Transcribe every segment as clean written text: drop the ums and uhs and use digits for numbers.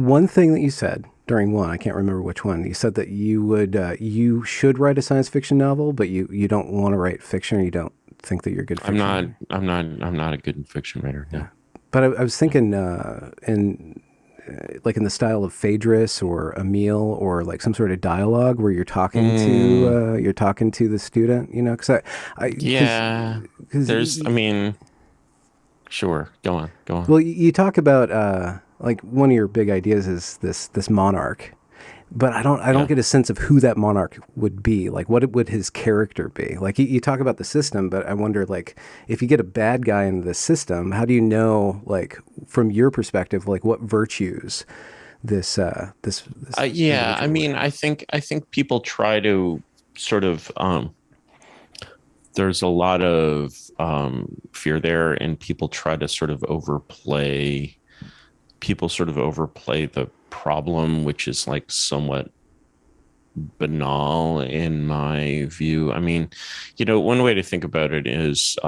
one thing that you said during one, I can't remember which one. You said that you should write a science fiction novel, but you don't want to write fiction, or you don't think that you're a good I'm fiction not. writer. I'm not a good fiction writer. Yeah. No. But I was No. thinking in like in the style of Phaedrus or Emile, or like some sort of dialogue where Mm, you're talking to the student, you know, yeah. because There's. I mean, sure. Go on. Go on. well, you talk about like one of your big ideas is this monarch, but I don't Yeah. get a sense of who that monarch would be. Like, what would his character be? Like, you talk about the system, but I wonder, like, if you get a bad guy into the system, how do you know, like, from your perspective, like, what virtues this Yeah. I individual would mean, have? I think people try to sort of. There's a lot of fear there, and people try to sort of overplay. People sort of overplay the problem, which is like somewhat banal in my view. I mean, one way to think about it is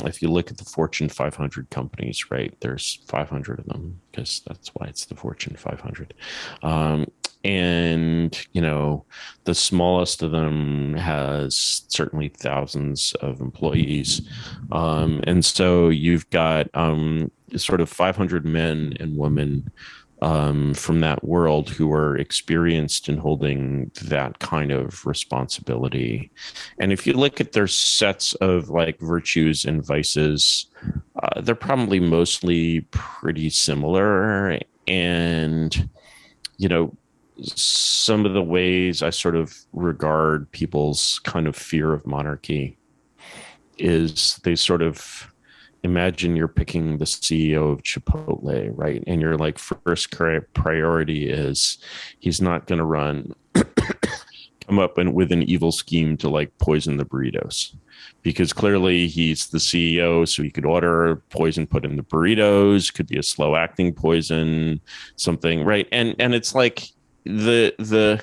if you look at the Fortune 500 companies, right? There's 500 of them because that's why it's the Fortune 500. Um, and, the smallest of them has certainly thousands of employees. And so you've got sort of 500 men and women from that world who are experienced in holding that kind of responsibility. And if you look at their sets of like virtues and vices, they're probably mostly pretty similar. And, you know, some of the ways I sort of regard people's kind of fear of monarchy is they sort of imagine you're picking the CEO of Chipotle, right? And your like first priority is he's not going to come up with an evil scheme to like poison the burritos, because clearly he's the CEO, so he could order poison put in the burritos. Could be a slow acting poison, something, right? And it's like the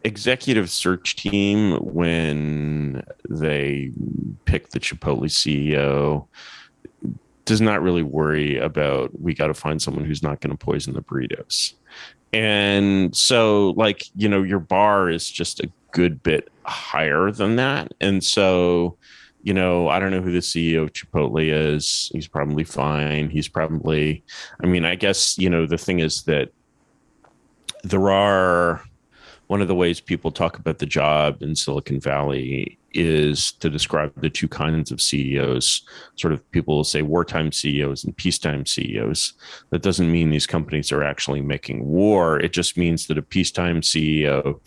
executive search team, when they pick the Chipotle CEO, does not really worry about we got to find someone who's not going to poison the burritos. And so, like, your bar is just a good bit higher than that. And so, I don't know who the CEO of Chipotle is. He's probably fine. He's probably, I mean, I guess, the thing is that there are one of the ways people talk about the job in Silicon Valley is to describe the two kinds of CEOs. Sort of people will say wartime CEOs and peacetime CEOs. That doesn't mean these companies are actually making war. It just means that a peacetime CEO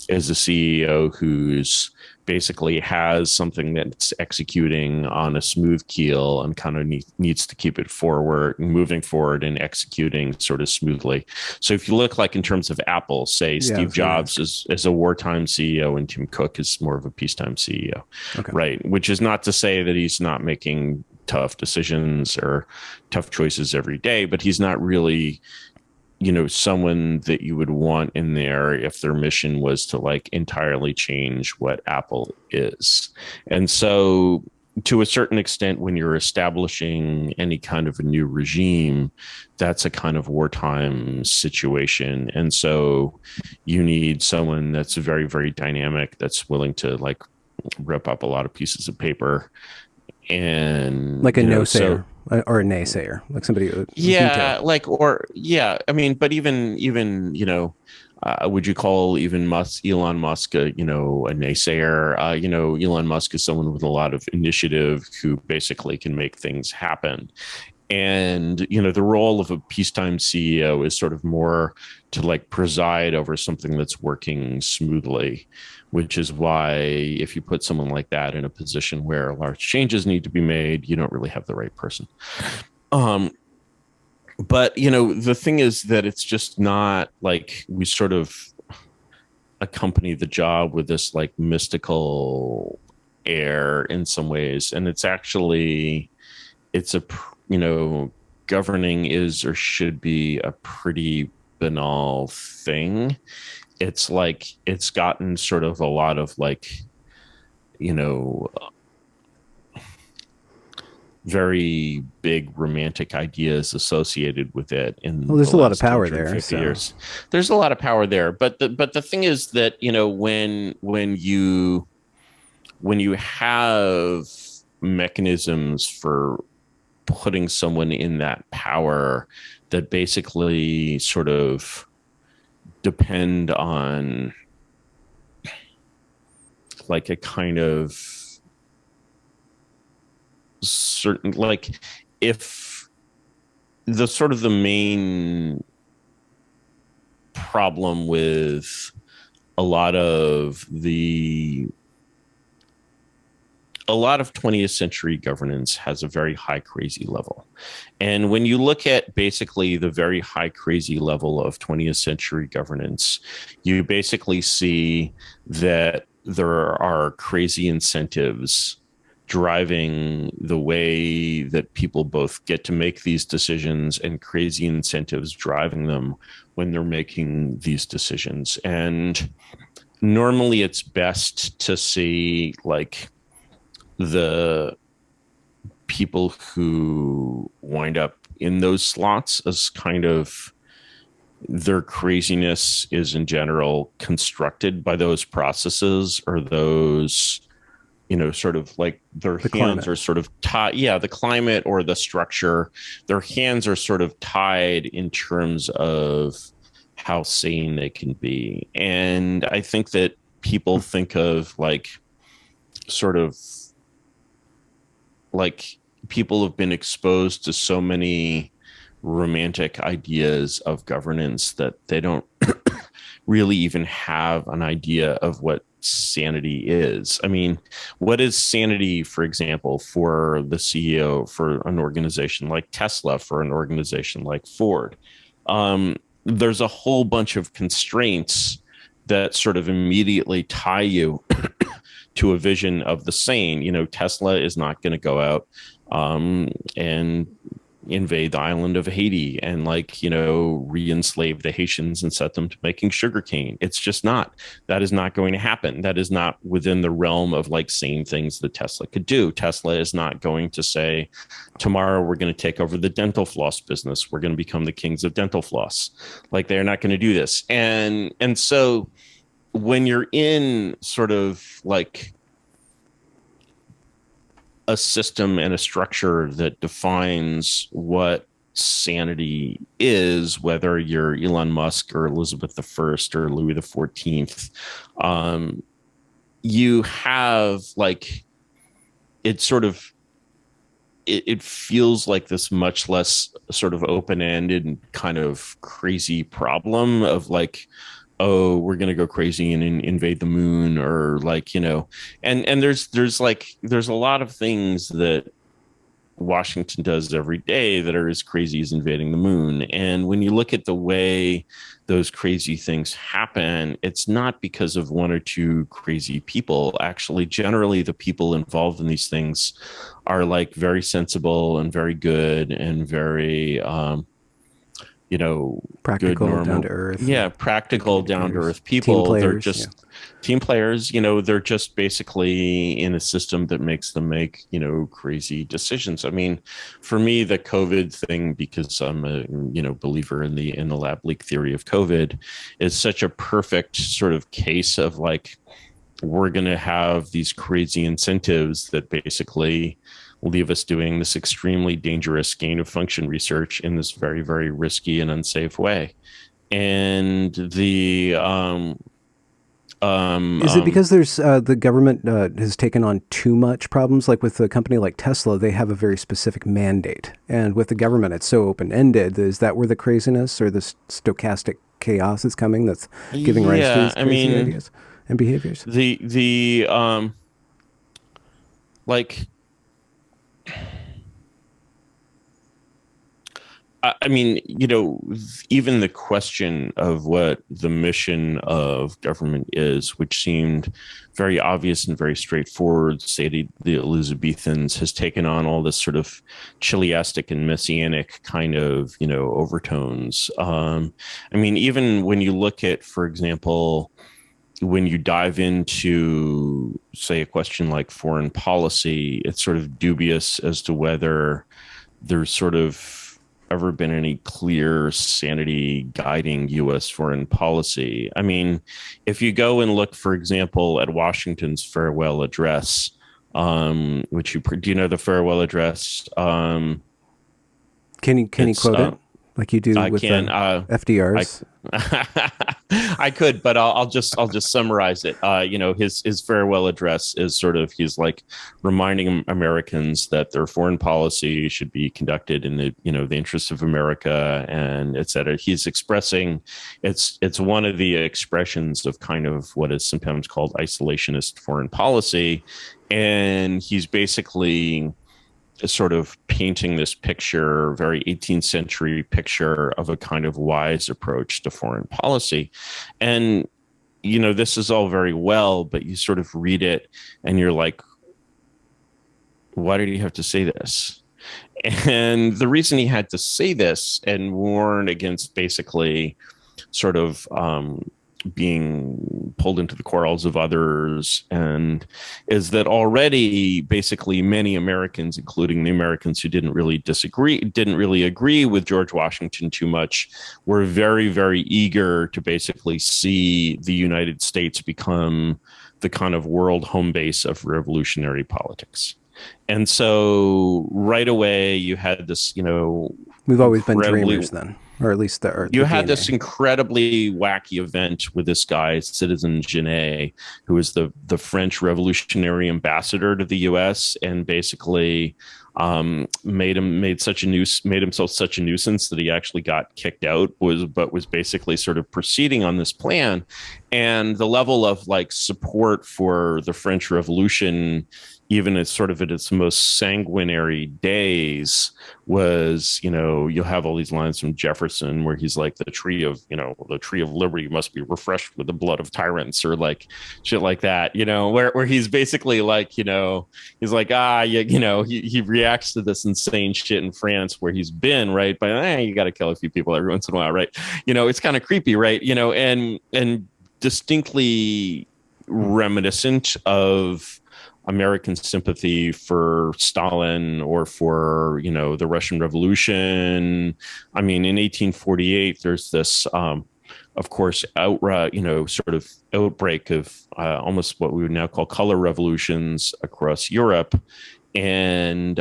is a CEO who's basically has something that's executing on a smooth keel and kind of needs to keep it forward, moving forward and executing sort of smoothly. So if you look like in terms of Apple, say Yeah, I Steve was going to Jobs ask. is a wartime CEO and Tim Cook is more of a peacetime CEO, Okay. right? Which is not to say that he's not making tough decisions or tough choices every day, but he's not really someone that you would want in there if their mission was to like entirely change what Apple is. And so to a certain extent, when you're establishing any kind of a new regime, that's a kind of wartime situation. And so you need someone that's very, very dynamic, that's willing to like rip up a lot of pieces of paper. And, Like a no so sayer or a naysayer, like somebody who veto. yeah, like, or yeah, I mean, but even would you call even Elon Musk a naysayer? Elon Musk is someone with a lot of initiative who basically can make things happen. And the role of a peacetime CEO is sort of more to like preside over something that's working smoothly, which is why if you put someone like that in a position where large changes need to be made, you don't really have the right person. Um, but the thing is that it's just not like we sort of accompany the job with this like mystical air in some ways, and it's actually it's a you know governing is or should be a pretty banal thing. It's like it's gotten sort of a lot of like you know very big romantic ideas associated with it Well, in the there's a lot of last power 250 there. So, years. There's a lot of power there, but the thing is that, when you have mechanisms for putting someone in that power that basically sort of depend on like a kind of certain, like, if the sort of the main problem with a lot of the a lot of 20th century governance has a very high crazy level. And when you look at basically the very high crazy level of 20th century governance, you basically see that there are crazy incentives driving the way that people both get to make these decisions, and crazy incentives driving them when they're making these decisions. And normally it's best to see like the people who wind up in those slots as kind of their craziness is in general constructed by those processes, or those, sort of like their the hands climate. are sort of tied. Yeah, the climate or the structure, their hands are sort of tied in terms of how sane they can be. And I think that people think of like sort of like people have been exposed to so many romantic ideas of governance that they don't really even have an idea of what sanity is. I mean, what is sanity, for example, for the CEO for an organization like Tesla, for an organization like Ford? There's a whole bunch of constraints that sort of immediately tie you to a vision of the sane. Tesla is not going to go out and invade the island of Haiti and re-enslave the Haitians and set them to making sugarcane. It's just not. That is not going to happen. That is not within the realm of like sane things that Tesla could do. Tesla is not going to say, tomorrow we're going to take over the dental floss business. We're going to become the kings of dental floss. Like, they're not going to do this. And so when you're in sort of like a system and a structure that defines what sanity is, whether you're Elon Musk or Elizabeth I or Louis XIV, you have like it sort of it feels like this much less sort of open-ended and kind of crazy problem of like, oh, we're going to go crazy and invade the moon, or like, and there's a lot of things that Washington does every day that are as crazy as invading the moon. And when you look at the way those crazy things happen, it's not because of one or two crazy people. Actually, generally, the people involved in these things are like very sensible and very good and very, good, Practical, down to normal, earth, yeah, good practical, down to communicators, earth team people. They're players. Yeah. just team players. They're just basically in a system that makes them make, crazy decisions. I mean, for me, the COVID thing, because I'm a, believer in the lab leak theory of COVID, is such a perfect sort of case of like, we're going to have these crazy incentives that basically leave us doing this extremely dangerous gain of function research in this very, very risky and unsafe way. And the Is it because there's the government has taken on too much problems? Like with a company like Tesla, they have a very specific mandate, and with the government, it's so open ended. Is that where the craziness or the stochastic chaos is coming? That's giving rise to Yeah, these I crazy mean, ideas and behaviors. the like I mean, even the question of what the mission of government is, which seemed very obvious and very straightforward, say the Elizabethans, has taken on all this sort of chiliastic and messianic kind of, overtones. I mean, even when you look at, for example, when you dive into, say, a question like foreign policy, it's sort of dubious as to whether there's sort of ever been any clear sanity guiding U.S. foreign policy. I mean, if you go and look, for example, at Washington's farewell address, which do you know the farewell address? Can you It's quote it like you do I with can I FDR's? I could, but I'll just summarize it. His farewell address is sort of, he's like reminding Americans that their foreign policy should be conducted in the interests of America, and et cetera. He's expressing, it's one of the expressions of kind of what is sometimes called isolationist foreign policy, and he's basically sort of painting this picture, very 18th century picture of a kind of wise approach to foreign policy. And, this is all very well, but you sort of read it and you're like, why did he have to say this? And the reason he had to say this and warn against basically sort of being pulled into the quarrels of others, and is that already basically many Americans, including the Americans who didn't really agree with George Washington too much, were very, very eager to basically see the United States become the kind of world home base of revolutionary politics. And so right away you had this, We've always been incredibly dreamers then, or at least you the had this DNA. incredibly wacky event with this guy, Citizen Genet, who was the French revolutionary ambassador to the U.S. and basically made himself such a nuisance that he actually got kicked out. Was basically sort of proceeding on this plan, and the level of like support for the French Revolution, even as sort of at its most sanguinary days, was, you'll have all these lines from Jefferson where he's like, the tree of liberty must be refreshed with the blood of tyrants, or like shit like that, where he's basically like, he's like, he reacts to this insane shit in France where he's been, right? But you got to kill a few people every once in a while, right? It's kind of creepy, right? And distinctly reminiscent of American sympathy for Stalin or for, the Russian Revolution. I mean, in 1848, there's this, of course, sort of outbreak of almost what we would now call color revolutions across Europe. And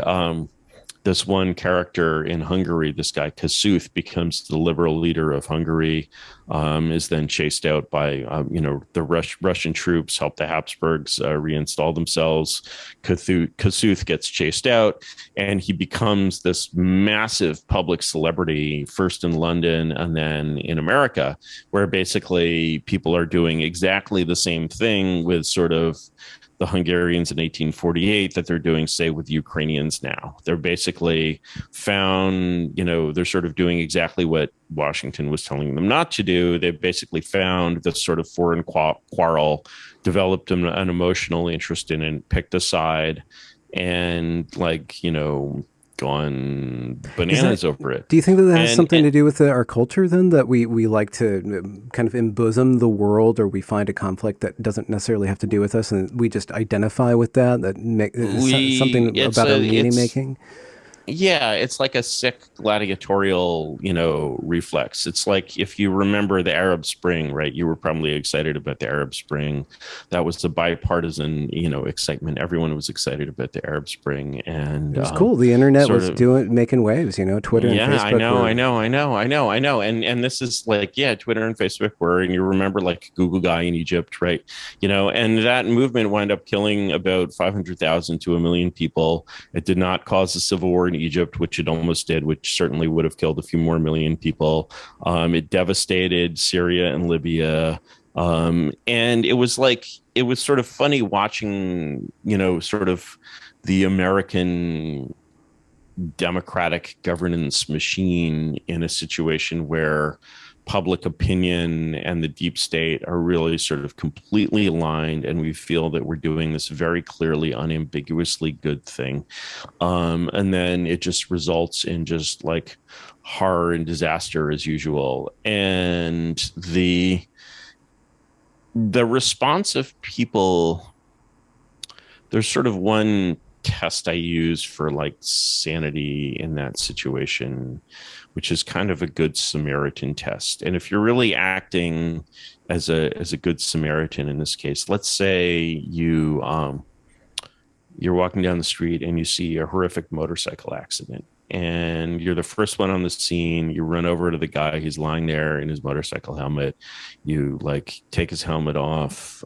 this one character in Hungary, this guy Kossuth, becomes the liberal leader of Hungary, is then chased out by, the Russian troops, help the Habsburgs reinstall themselves. Kossuth gets chased out, and he becomes this massive public celebrity, first in London and then in America, where basically people are doing exactly the same thing with sort of the Hungarians in 1848 that they're doing, say, with Ukrainians now. They're basically they're sort of doing exactly what Washington was telling them not to do. They've basically found this sort of foreign quarrel, developed an emotional interest in it, picked a side, and gone Is that, bananas over it. do you think that that has something And to do with our culture then, that we like to kind of embosom the world, or we find a conflict that doesn't necessarily have to do with us and we just identify with that make something about our meaning it's making? Yeah, it's like a sick gladiatorial, reflex. It's like if you remember the Arab Spring, right? You were probably excited about the Arab Spring. That was the bipartisan, excitement. Everyone was excited about the Arab Spring, It and was cool. The internet sort was of making waves, Twitter and yeah, I Facebook know, I were. know, I know, I know, I know. And this is like, yeah, Twitter and Facebook were, and you remember like Google guy in Egypt, right? And that movement wound up killing about 500,000 to 1 million people. It did not cause a civil war in Egypt, which it almost did, which certainly would have killed a few more million people. It devastated Syria and Libya. And it was sort of funny watching, sort of the American democratic governance machine in a situation where public opinion and the deep state are really sort of completely aligned, and we feel that we're doing this very clearly, unambiguously good thing. And then it just results in just like horror and disaster as usual. And the response of people, there's sort of one test I use for like sanity in that situation, which is kind of a good Samaritan test. And if you're really acting as a good Samaritan in this case, let's say you're walking down the street and you see a horrific motorcycle accident, and you're the first one on the scene. You run over to the guy, he's lying there in his motorcycle helmet. You like take his helmet off.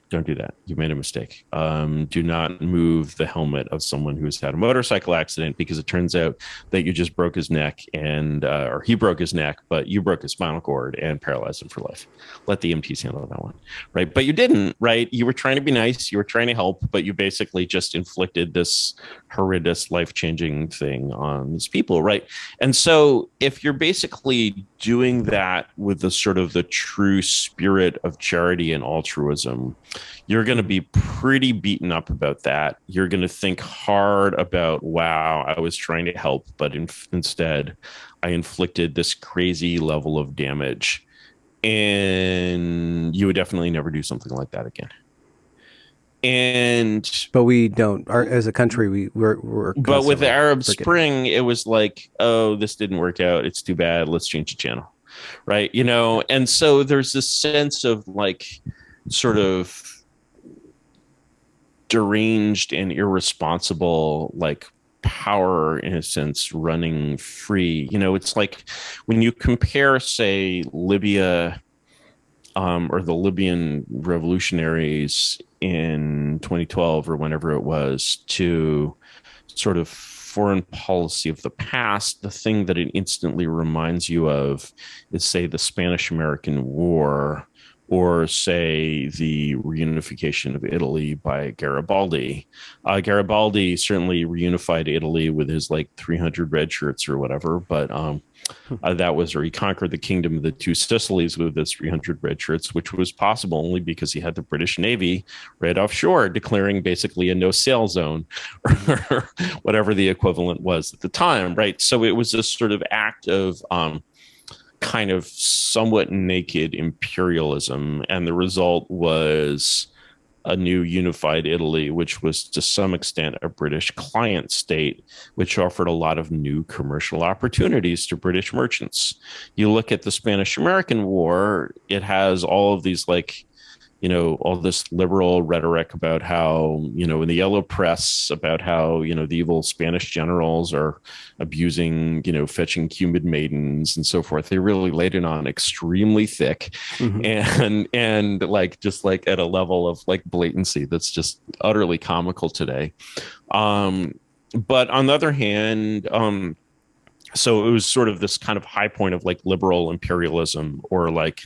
Don't do that. You made a mistake. Do not move the helmet of someone who's had a motorcycle accident, because it turns out that you just broke his neck, and or he broke his neck, but you broke his spinal cord and paralyzed him for life. Let the EMTs handle that one, right? But you didn't, right? You were trying to be nice. You were trying to help, but you basically just inflicted this horrendous, life-changing thing on these people, right? And so if you're basically doing that with the sort of the true spirit of charity and altruism, you're going to be pretty beaten up about that. You're going to think hard about, wow, I was trying to help, but instead I inflicted this crazy level of damage. And you would definitely never do something like that again. And But we don't. As a country, we're but with the constantly Arab forgetting. Spring, it was like, oh, this didn't work out. It's too bad. Let's change the channel. Right. And so there's this sense of like sort of deranged and irresponsible, like power in a sense running free. It's like when you compare, say, Libya, or the Libyan revolutionaries in 2012 or whenever it was, to sort of foreign policy of the past, the thing that it instantly reminds you of is, say, the Spanish American War, or say the reunification of Italy by Garibaldi. Garibaldi certainly reunified Italy with his like 300 red shirts or whatever, but that was, or he conquered the kingdom of the two Sicilies with his 300 red shirts, which was possible only because he had the British Navy right offshore declaring basically a no sail zone, or whatever the equivalent was at the time, right? So it was this sort of act of kind of somewhat naked imperialism, and the result was a new unified Italy, which was to some extent a British client state, which offered a lot of new commercial opportunities to British merchants. You look at the Spanish American War, it has all of these like, all this liberal rhetoric about how, in the yellow press, about how, the evil Spanish generals are abusing, fetching Cumid maidens and so forth. They really laid it on extremely thick, Mm-hmm. and like, just like at a level of like blatancy that's just utterly comical today. But on the other hand, so it was sort of this kind of high point of like liberal imperialism, or like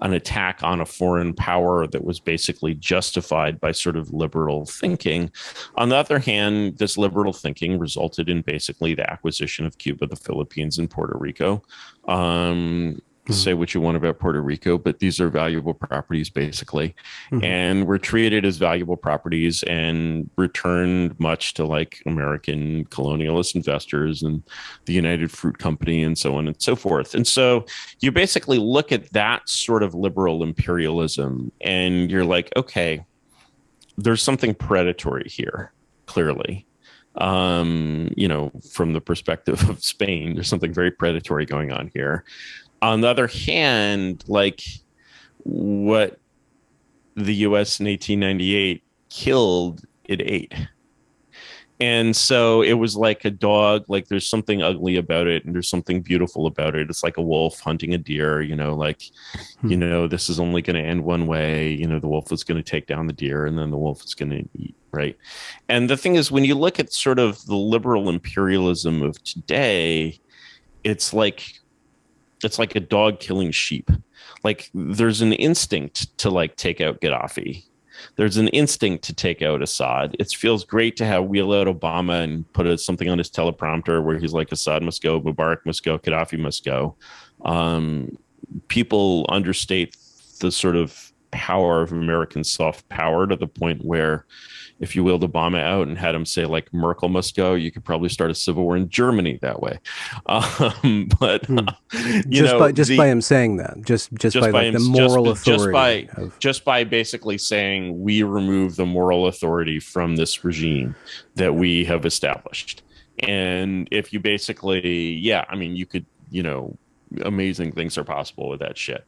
an attack on a foreign power that was basically justified by sort of liberal thinking. On the other hand, this liberal thinking resulted in basically the acquisition of Cuba, the Philippines, and Puerto Rico. Say what you want about Puerto Rico, but these are valuable properties basically, Mm-hmm. and were treated as valuable properties and returned much to like American colonialist investors and the United Fruit Company and so on and so forth. And so you basically look at that sort of liberal imperialism and you're like, okay, there's something predatory here, clearly. From the perspective of Spain, there's something very predatory going on here. On the other hand, like what the US in 1898 killed, it ate. And so it was like a dog, like there's something ugly about it and there's something beautiful about it. It's like a wolf hunting a deer, like, this is only going to end one way. The wolf is going to take down the deer and then the wolf is going to eat, right? And the thing is, when you look at sort of the liberal imperialism of today, it's like a dog killing sheep. Like there's an instinct to like take out Gaddafi. There's an instinct to take out Assad. It feels great to have wheel out Obama and put something on his teleprompter where he's like, Assad must go, Mubarak must go, Gaddafi must go. People understate the sort of power of American soft power to the point where if you wheeled Obama out and had him say like Merkel must go, you could probably start a civil war in Germany that way. But Hmm. you know, Just by the him saying that, just by just by like him the moral authority of. just by basically saying we remove the moral authority from this regime that Yeah. we have established. And if you basically, yeah, I mean, you could, amazing things are possible with that shit.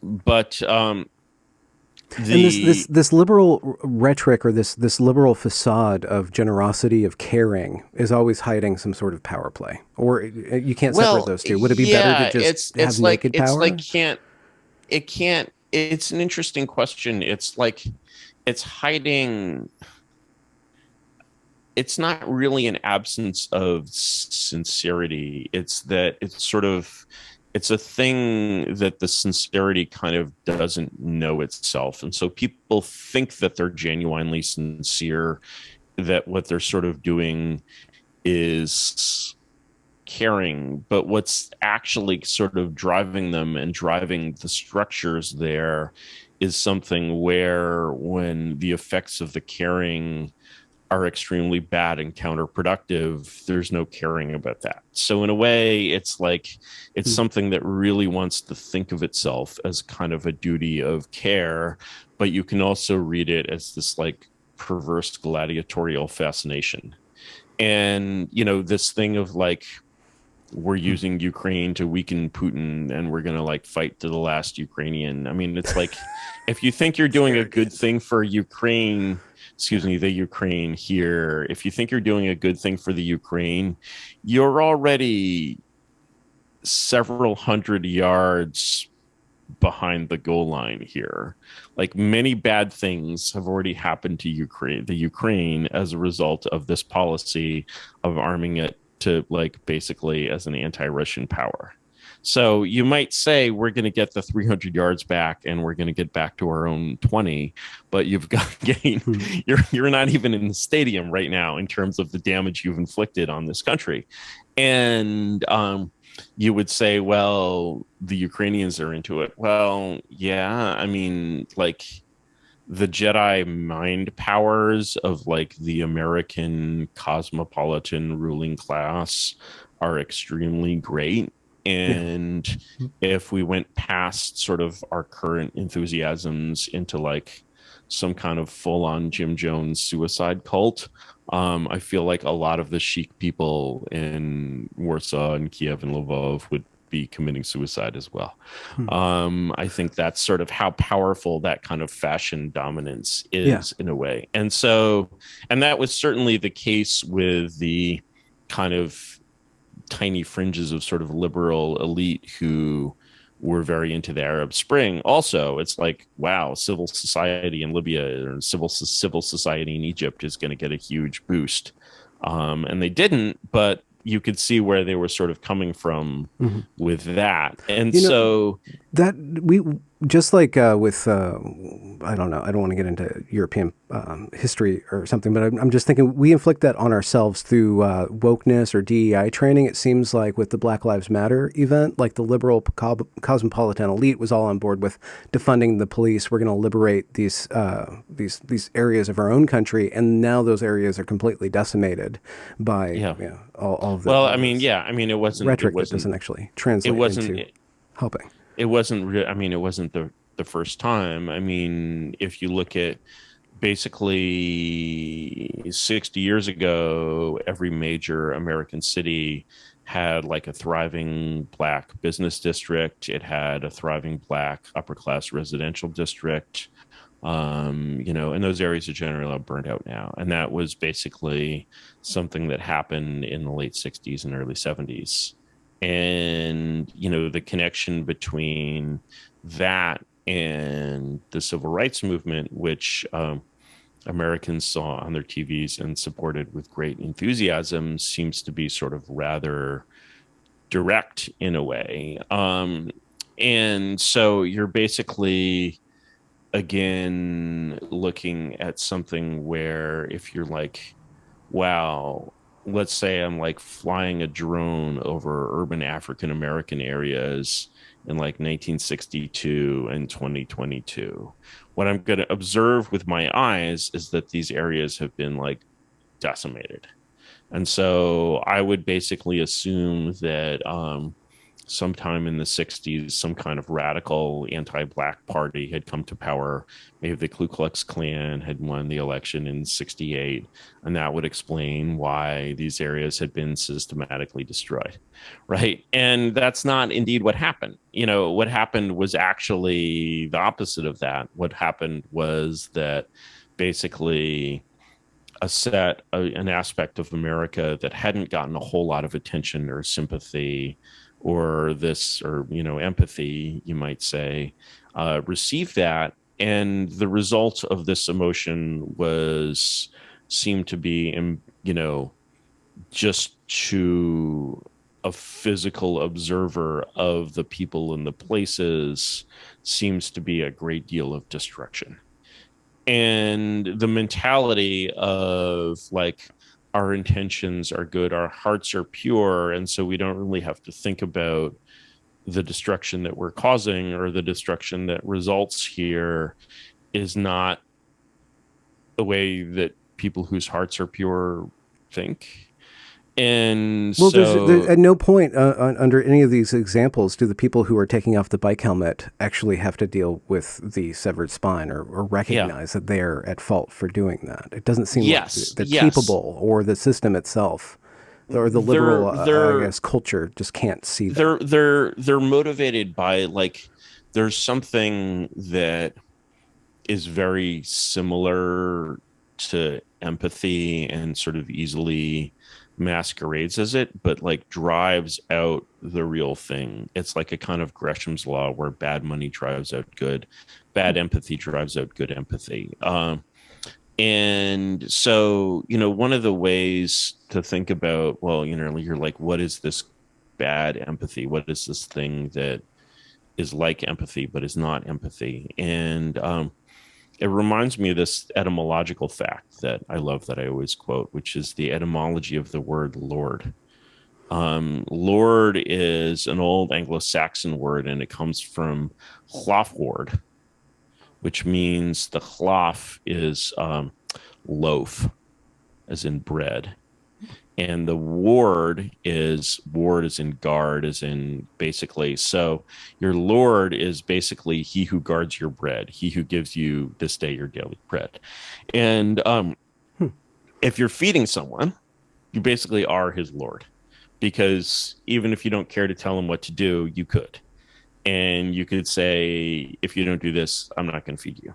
But And this the this liberal rhetoric, or this liberal facade of generosity, of caring, is always hiding some sort of power play. Or you can't separate Well, those two. Would it be better to yeah, just have naked it's like power? can't it can't it's an interesting question. It's like it's hiding, it's not really an absence of sincerity. It's that it's sort of, it's a thing that the sincerity kind of doesn't know itself. And so people think that they're genuinely sincere, that what they're sort of doing is caring, but what's actually sort of driving them and driving the structures there is something where when the effects of the caring are extremely bad and counterproductive, there's no caring about that. So in a way, it's like it's Hmm. something that really wants to think of itself as kind of a duty of care, but you can also read it as this like perverse gladiatorial fascination. And this thing of like we're Hmm. using Ukraine to weaken Putin and we're going to like fight to the last Ukrainian. I mean, it's like if you think you're It's doing a very good good. thing for Ukraine, excuse me, the Ukraine here, if you think you're doing a good thing for the Ukraine, you're already several hundred yards behind the goal line here. Like many bad things have already happened to Ukraine as a result of this policy of arming it to like basically as an anti-Russian power. So you might say we're going to get the 300 yards back and we're going to get back to our own 20, but you've got gain. Hmm. You're not even in the stadium right now in terms of the damage you've inflicted on this country. And you would say, well, the Ukrainians are into it. Well, yeah, I mean, like the Jedi mind powers of like the American cosmopolitan ruling class are extremely great. Yeah. And if we went past sort of our current enthusiasms into like some kind of full on Jim Jones suicide cult, I feel like a lot of the chic people in Warsaw and Kiev and Lvov would be committing suicide as well. Hmm. I think that's sort of how powerful that kind of fashion dominance Yeah. is in a way. And so, and that was certainly the case with the kind of tiny fringes of sort of liberal elite who were very into the Arab Spring. Also, it's like, wow, civil society in Libya or civil society in Egypt is going to get a huge boost. And they didn't, but you could see where they were sort of coming from Hmm. with that. And You know, so, that we just like with I don't know, I don't want to get into European history or something, but I'm just thinking we inflict that on ourselves through wokeness or DEI training. It seems like with the Black Lives Matter event, like the liberal cosmopolitan elite was all on board with defunding the police. We're going to liberate these areas of our own country, and now those areas are completely decimated by yeah. Well, all I mean, this yeah, I mean, rhetoric that doesn't actually it translate wasn't, into helping. I mean, it wasn't the first time. I mean, if you look at basically 60 years ago, every major American city had like a thriving black business district. It had a thriving black upper class residential district. And those areas are generally burnt out now. And that was basically something that happened in the late 60s and early 70s. And, the connection between that and the civil rights movement, which Americans saw on their TVs and supported with great enthusiasm, seems to be sort of rather direct in a way. And so you're basically, again, looking at something where if you're like, wow, let's say I'm like flying a drone over urban African American areas in like 1962 and 2022. What I'm going to observe with my eyes is that these areas have been like decimated. And so I would basically assume that sometime in the 60s, some kind of radical anti Black party had come to power. Maybe the Ku Klux Klan had won the election in 68. And that would explain why these areas had been systematically destroyed. Right. And that's not indeed what happened. You know, what happened was actually the opposite of that. What happened was that basically an aspect of America that hadn't gotten a whole lot of attention or sympathy or empathy, you might say, received that. And the result of this emotion was seemed to be, just to a physical observer of the people and the places seems to be a great deal of destruction. And the mentality of like our intentions are good, our hearts are pure, and so we don't really have to think about the destruction that we're causing or the destruction that results here is not the way that people whose hearts are pure think. And Well, there's so at no point under any of these examples do the people who are taking off the bike helmet actually have to deal with the severed spine or yeah, recognize that they're at fault for doing that. It doesn't seem like yes, they're yes, capable, or the system itself, or the liberal, I they're guess, culture just can't see that. they're motivated by like there's something that is very similar to empathy and sort of easily masquerades as it, but like drives out the real thing. It's like a kind of Gresham's law where bad money drives out good, bad empathy drives out good empathy. And so, one of the ways to think about, well, you're like, what is this bad empathy? What is this thing that is like empathy but is not empathy? And it reminds me of this etymological fact that I love that I always quote, which is the etymology of the word Lord. Lord is an old Anglo-Saxon word, and it comes from hlafword, which means the hlaf is loaf, as in bread, and the ward is in guard, as in basically. So your lord is basically he who guards your bread, he who gives you this day your daily bread. And Hmm. if you're feeding someone, you basically are his lord, because even if you don't care to tell him what to do, you could. And you could say, if you don't do this, I'm not going to feed you.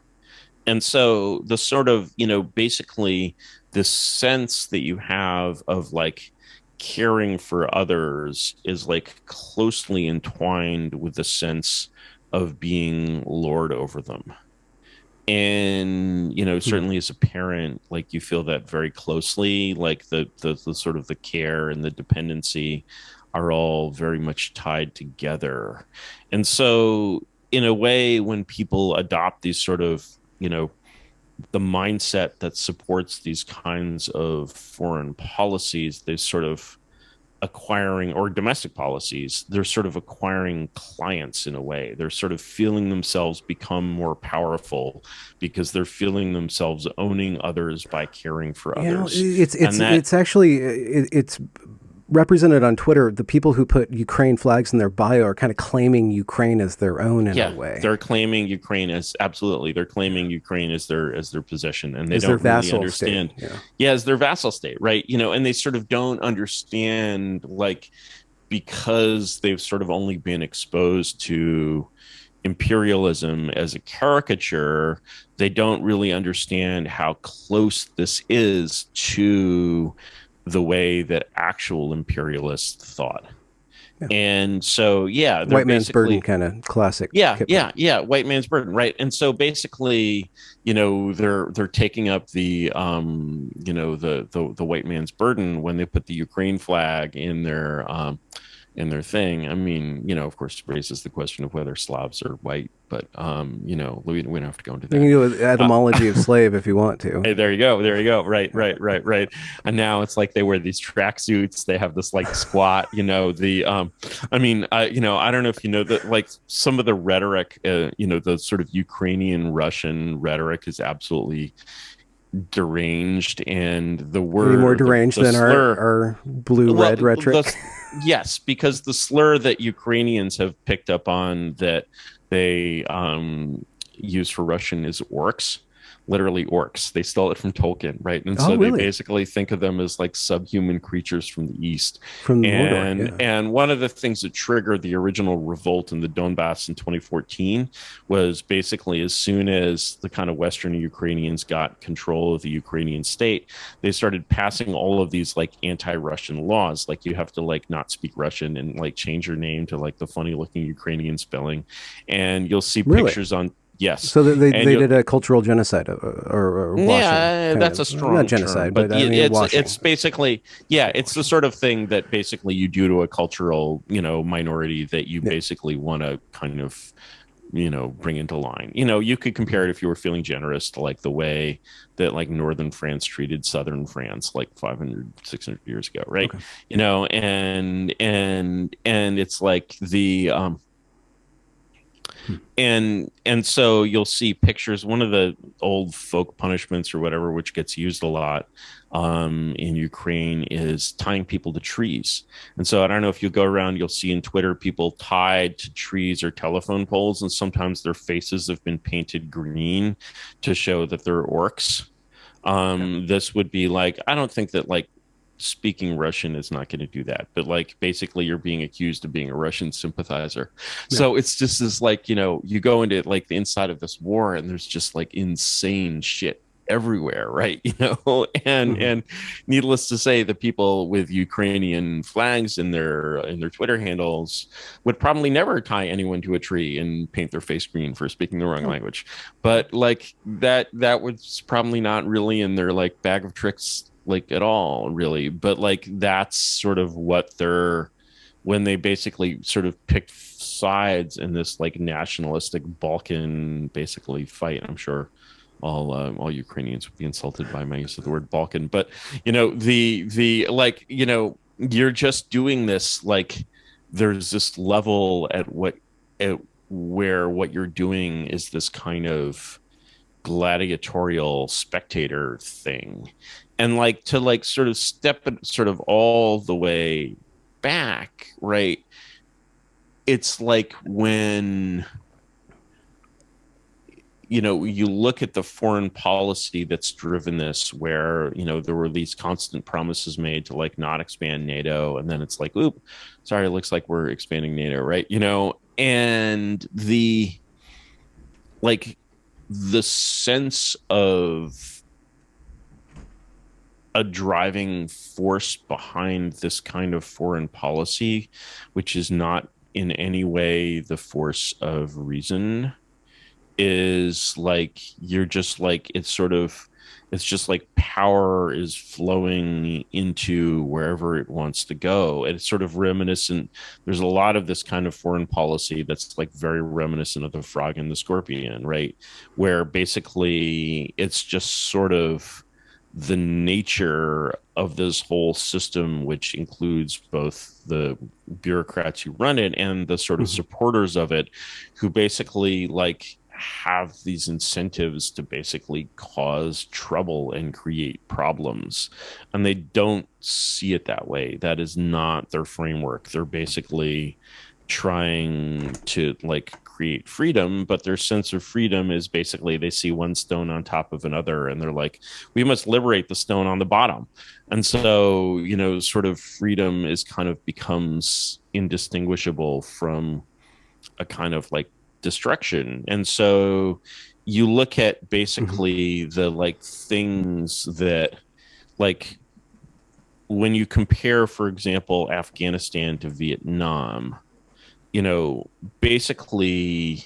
And so the sort of, basically this sense that you have of like caring for others is like closely entwined with the sense of being lord over them. And Hmm. certainly as a parent, like you feel that very closely, like the sort of the care and the dependency are all very much tied together. And so in a way, when people adopt these sort of, the mindset that supports these kinds of foreign policies, they sort of acquiring, or domestic policies, they're sort of acquiring clients in a way. They're sort of feeling themselves become more powerful because they're feeling themselves owning others by caring for others. And that, It's actually it's represented on Twitter. The people who put Ukraine flags in their bio are kind of claiming Ukraine as their own in a yeah, way, they're claiming Ukraine as absolutely. They're claiming Ukraine as their possession, and they as their don't really vassal state. understand. Yeah. Yeah, as their vassal state, right? And they sort of don't understand, like, because they've sort of only been exposed to imperialism as a caricature, they don't really understand how close this is to the way that actual imperialists thought. Yeah. And so, yeah, they're White man's burden, basically, kind of classic yeah, Kipling. yeah, yeah, white man's burden, right? And so basically, they're taking up the the white man's burden when they put the Ukraine flag in their in their thing. I mean, of course, it raises the question of whether Slavs are white, but we don't have to go into You can that. go with Uh, etymology of slave if you want to. Hey, there you go. There you go. Right, right, right, right. And now it's like they wear these tracksuits. They have this like squat. I don't know if you know that like some of the rhetoric. The sort of Ukrainian Russian rhetoric is absolutely deranged, and the Any more word, deranged the than our, slur. our blue Well, red rhetoric? yes, because the slur that Ukrainians have picked up on that they use for Russian is orcs, literally orcs. They stole it from Tolkien, right? And Oh, so they really? basically think of them as like subhuman creatures from the east. From Mordor, And yeah. and one of the things that triggered the original revolt in the Donbass in 2014 was basically as soon as the kind of Western Ukrainians got control of the Ukrainian state, they started passing all of these like anti-Russian laws, like you have to like not speak Russian and like change your name to like the funny looking Ukrainian spelling. And you'll see Really? pictures on, yes, So and they you'll, did a cultural genocide, or washing, yeah, kind that's of. a Not strong term, genocide, but but I mean it's washing. basically, yeah, it's the Washing. sort of thing that basically you do to a cultural, minority that you Yeah. basically want to kind of, bring into line. You could compare Mhm. it, if you were feeling generous, to like the way that like northern France treated southern France like 500, 600 years ago, right? Okay. And it's like the Hmm. and so you'll see pictures. One of the old folk punishments or whatever, which gets used a lot in Ukraine, is tying people to trees. And so I don't know if you go around, you'll see in Twitter people tied to trees or telephone poles, and sometimes their faces have been painted green to show that they're orcs. Okay. This would be like, I don't think that like speaking Russian is not going to do that, but like basically you're being accused of being a Russian sympathizer. Yeah. So it's just this like, you go into like the inside of this war and there's just like insane shit everywhere, right? And Hmm. needless to say, the people with Ukrainian flags in their Twitter handles would probably never tie anyone to a tree and paint their face green for speaking the wrong Oh, language. But like that was probably not really in their like bag of tricks like at all, really. But like that's sort of what they're, when they basically sort of picked sides in this like nationalistic Balkan basically fight. I'm sure all Ukrainians would be insulted by my use of the word Balkan, but the like you're just doing this like there's this level at where what you're doing is this kind of gladiatorial spectator thing, and like to like sort of step it sort of all the way back, right? It's like when you look at the foreign policy that's driven this, where there were these constant promises made to like not expand NATO, and then it's like, oop, sorry, it looks like we're expanding NATO, right? And like the sense of a driving force behind this kind of foreign policy, which is not in any way the force of reason, is like you're just like it's just like power is flowing into wherever it wants to go. And it's sort of reminiscent. There's a lot of this kind of foreign policy that's like very reminiscent of the frog and the scorpion, right? Where basically it's just sort of the nature of this whole system, which includes both the bureaucrats who run it and the sort of hmm. supporters of it, who basically like have these incentives to basically cause trouble and create problems. And they don't see it that way. That is not their framework. They're basically trying to like create freedom, but their sense of freedom is basically they see one stone on top of another and they're like, we must liberate the stone on the bottom. And so sort of freedom is kind of becomes indistinguishable from a kind of like destruction. And so you look at Hmm. basically the like things that like when you compare, for example, Afghanistan to Vietnam, you know, basically,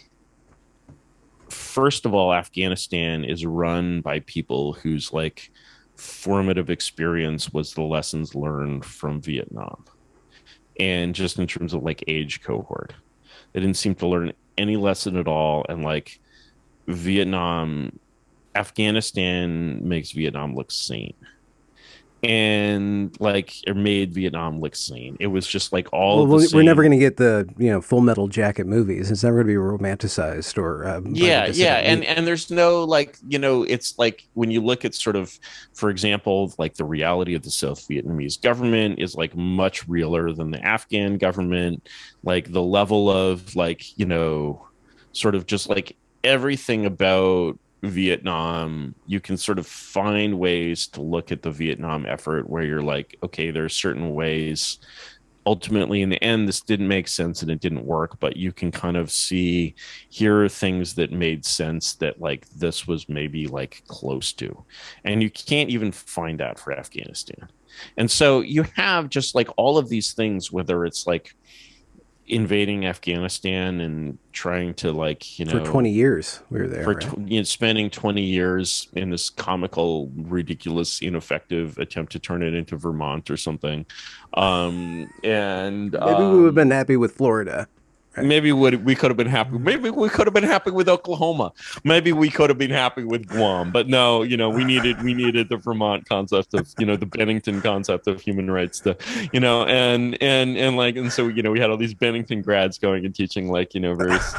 first of all, Afghanistan is run by people whose like formative experience was the lessons learned from Vietnam. and just in terms of like age cohort. They didn't seem to learn any lesson at all. And like Vietnam, Afghanistan makes Vietnam look sane. And like it made Vietnam look sane. It was just like all Well, of the we're never same. going to get the Full Metal Jacket movies. It's never going to be romanticized or by the Yeah, dissident and lead. there's no like, it's like when you look at sort of, for example, like the reality of the South Vietnamese government is like much realer than the Afghan government. Like the level of like, sort of just like everything about Vietnam, you can sort of find ways to look at the Vietnam effort where you're like, okay, there's certain ways ultimately in the end this didn't make sense and it didn't work, but you can kind of see here are things that made sense that like this was maybe like close to, and you can't even find that for Afghanistan. And so you have just like all of these things, whether it's like invading Afghanistan and trying to like For 20 years, we were there, for right? spending 20 years in this comical, ridiculous, ineffective attempt to turn it into Vermont or something. And Maybe we would have been happy with Florida, right? maybe we could have been happy. Maybe we could have been happy with Oklahoma. Maybe we could have been happy with Guam. But no, we needed the Vermont concept of, the Bennington concept of human rights to, and like, and so we had all these Bennington grads going and teaching like, various,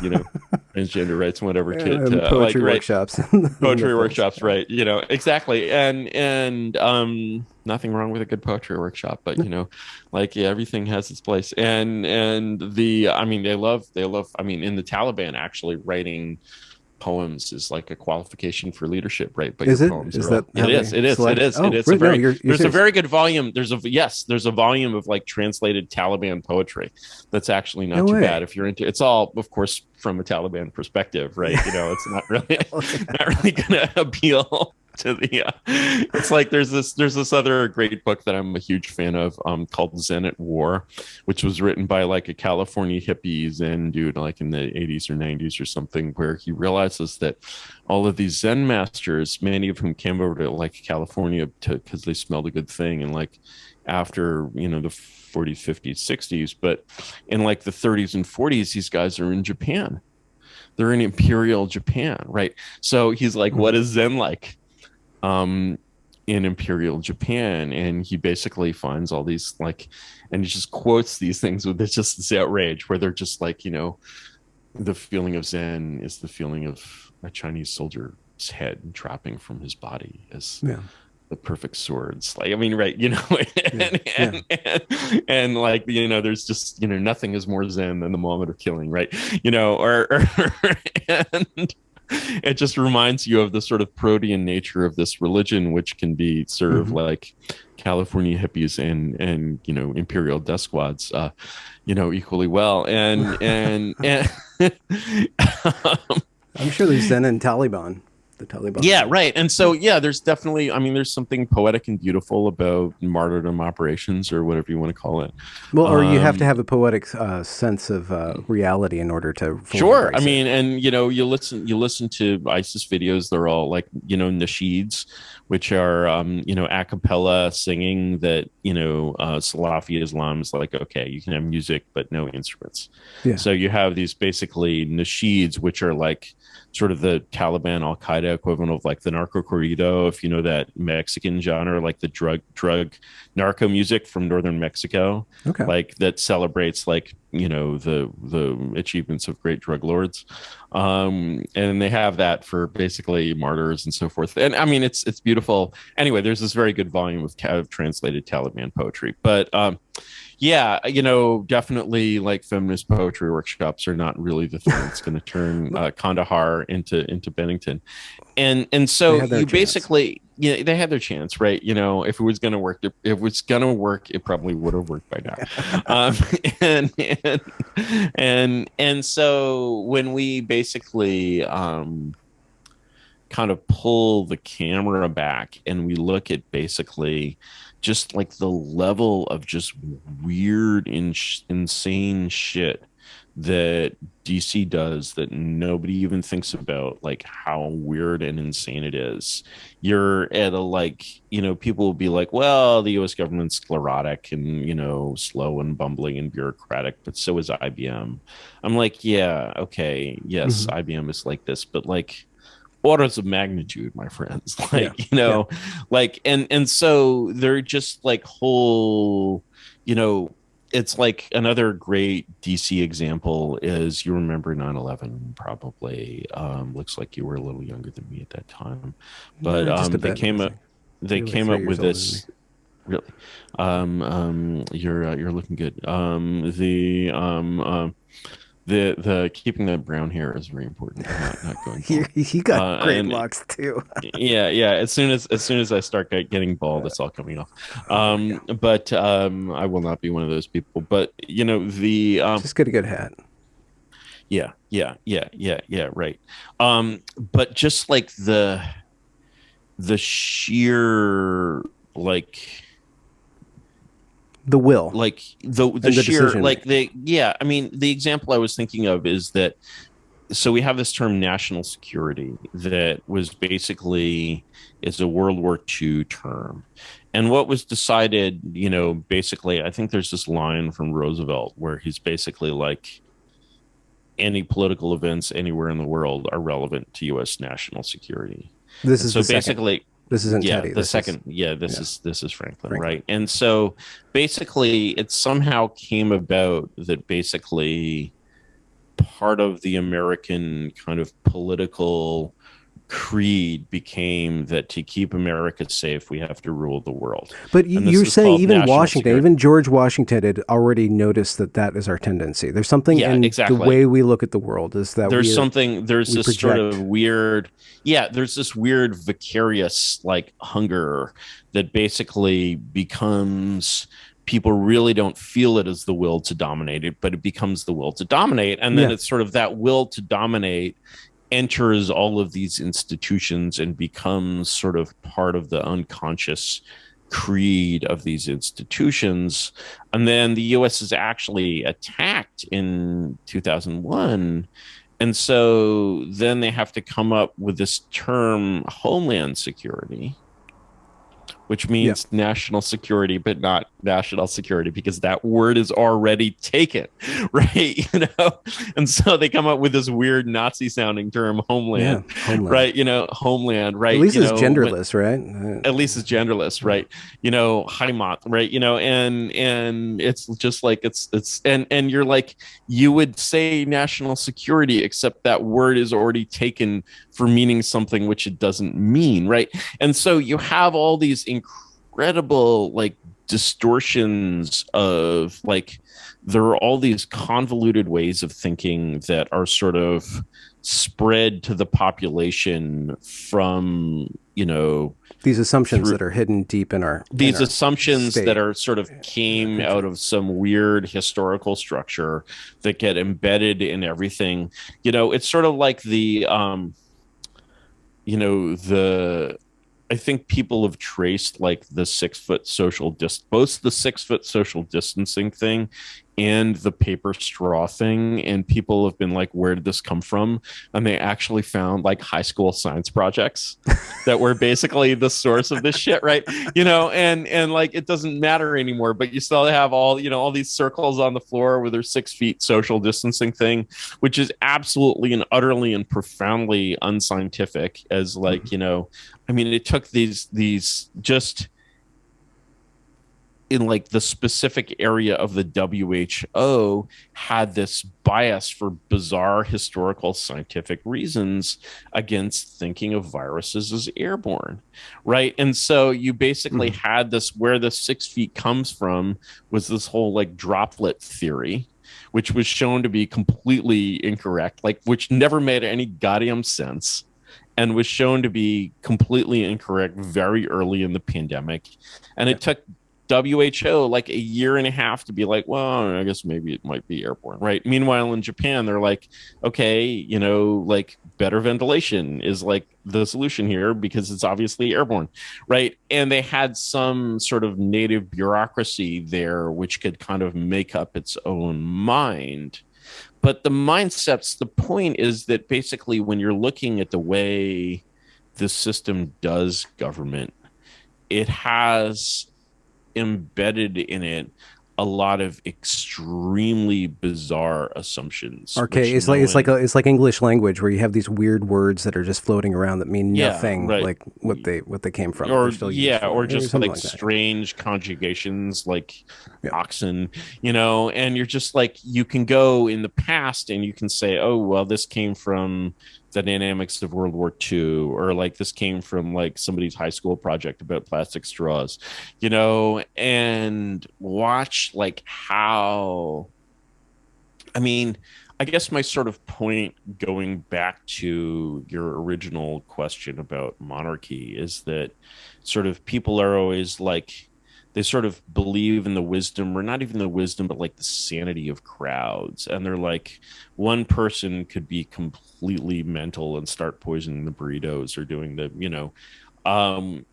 transgender rights and whatever to like, Poetry right, workshops in the poetry falls. workshops, right? Exactly. And nothing wrong with a good poetry workshop, but like, yeah, everything has its place. And I mean, they love, I mean, in the Taliban, actually writing poems is like a qualification for leadership, right? But your Is it? poems Is are that all, it how is, they it is, it select? is, it Oh, is a really? No, very, you're there's a serious. very good volume. There's a volume of like translated Taliban poetry that's actually No not too bad way. if you're into. It's all, of course, from a Taliban perspective, right? Yeah. It's not really Hell yeah. not really going to appeal to the. It's like there's this other great book that I'm a huge fan of, called Zen at War, which was written by like a California hippie Zen dude, like in the 80s or 90s or something, where he realizes that all of these Zen masters, many of whom came over to like California to because they smelled a good thing, and like after the 40s, 50s, 60s, but in like the 30s and 40s, these guys are in Japan. They're in Imperial Japan, right? So he's like, Mhm. what is Zen like? Um, in Imperial Japan, and he basically finds all these like, and he just quotes these things with just this outrage, where they're just like, the feeling of Zen is the feeling of a Chinese soldier's head dropping from his body as Yeah. the perfect swords. Like, I mean, right, Yeah. and, Yeah. and like, there's just, nothing is more Zen than the moment of killing, right? And it just reminds you of the sort of protean nature of this religion, which can be served Hmm. like California hippies and imperial death squads, equally well. And I'm sure there's Zen and Taliban. The Taliban yeah, Zen. right. And so, yeah, there's definitely, I mean, there's something poetic and beautiful about martyrdom operations, or whatever you want to call it. Well, or you have to Um, have a poetic sense of reality in order to fully Sure. I embrace it. mean, and you listen to ISIS videos, they're all like, nasheeds, which are a cappella singing that, Salafi Islam is like, okay, you can have music but no instruments. Yeah. So you have these basically nasheeds, which are like sort of the Taliban Al Qaeda equivalent of like the narco corrido, if you know that Mexican genre, like the drug narco music from northern Mexico, Okay. like that celebrates like the achievements of great drug lords, and they have that for basically martyrs and so forth. And I mean, it's beautiful. Anyway, there's this very good volume of translated Taliban poetry, but yeah, definitely like feminist poetry workshops are not really the thing that's going to turn Kandahar into Bennington. And They so had their you chance. basically, they had their chance, right? If it was going to work, if it was going to work, it probably would have worked by now. um and and so when we basically kind of pull the camera back and we look at basically just like the level of just weird insane shit that DC does that nobody even thinks about, like how weird and insane it is. You're at a like, people will be like, well, the US government's sclerotic and, slow and bumbling and bureaucratic, but so is IBM. I'm like, yeah, okay, yes, Hmm. IBM is like this, but like orders of magnitude, my friends. Yeah. Like, Yeah. like and so they're just like whole, you know, it's like another great DC example is, you remember 9/11 probably. Looks like you were a little younger than me at that time. But Just a they bit, I came up think. they You're like came three up years with older than me. this. Really? You're looking good. The keeping the brown hair is very important. Not going bald. You got great And locks too. yeah. As soon as I start getting bald, it's all coming off. Oh my God. But I will not be one of those people. But the Just get a good hat. yeah, right. But just like the sheer The will the and the sheer decision making. I mean, the example I was thinking of is that, so we have this term national security that was basically, is a World War II term. And what was decided, basically, I think there's this line from Roosevelt where he's basically like, any political events anywhere in the world are relevant to US national security. This And is so the second. basically, This isn't yeah, Teddy. the This is second, yeah, this yeah, is Franklin, Franklin. right? And so basically it somehow came about that basically part of the American kind of political creed became that to keep America safe, we have to rule the world. But And this you're is saying called even national Washington, security. even George Washington had already noticed that that is our tendency. There's something Yeah, in the exactly. way we look at the world is that There's we this sort of project. weird, yeah, there's this weird vicarious like hunger that basically becomes, people really don't feel it as the will to dominate it, but it becomes the will to dominate. And then Yeah. it's sort of that will to dominate enters all of these institutions and becomes sort of part of the unconscious creed of these institutions. And then the US is actually attacked in 2001. And so then they have to come up with this term Homeland Security, which Yeah. means national security, but not national security because that word is already taken, right? And so they come up with this weird Nazi sounding term, Yeah. homeland, Homeland. right? Homeland, At right? least it's genderless, right? At least it's genderless, Yeah. right? Heimat, right? And it's just like and you're like, you would say national security, except that word is already taken for meaning something which it doesn't mean, right? And so you have all these incredible like distortions of like, there are all these convoluted ways of thinking that are sort of spread to the population from, These assumptions through that are hidden deep in these our assumptions that state, are sort of in our came out country. of some weird historical structure that get embedded in everything. It's sort of like the I think people have traced like the 6 foot both the 6 foot social distancing thing and the paper straw thing. And people have been like, where did this come from? And they actually found like high school science projects that were basically the source of this shit, right? And like, it doesn't matter anymore, but you still have all these circles on the floor with their 6 feet social distancing thing, which is absolutely and utterly and profoundly unscientific as like, Mhm. I mean, it took these just in like the specific area of the WHO had this bias for bizarre historical scientific reasons against thinking of viruses as airborne, right? And so you basically Mhm. had this, where the 6 feet comes from was this whole like droplet theory, which was shown to be completely incorrect, like which never made any goddamn sense and was shown to be completely incorrect very early in the pandemic. And Yeah. it took WHO like a year and a half to be like, well, I guess maybe it might be airborne, right? Meanwhile, in Japan, they're like, okay, like better ventilation is like the solution here because it's obviously airborne, right? And they had some sort of native bureaucracy there which could kind of make up its own mind. but the mindsets, the point is that basically when you're looking at the way the system does government, it has embedded in it a lot of extremely bizarre assumptions, Okay, which it's no like one, it's like English language where you have these weird words that are just floating around that mean yeah, nothing right. like what they came from, but they're Or still used yeah, for or it, or just something like like that. strange conjugations like Yeah. oxen, and you're just like, you can go in the past and you can say, oh well, this came from the dynamics of World War II, or like this came from like somebody's high school project about plastic straws, and watch like how, I mean, I guess my sort of point, going back to your original question about monarchy, is that sort of people are always like, they sort of believe in the wisdom, or not even the wisdom, but like the sanity of crowds. And they're like, one person could be completely mental and start poisoning the burritos or doing um,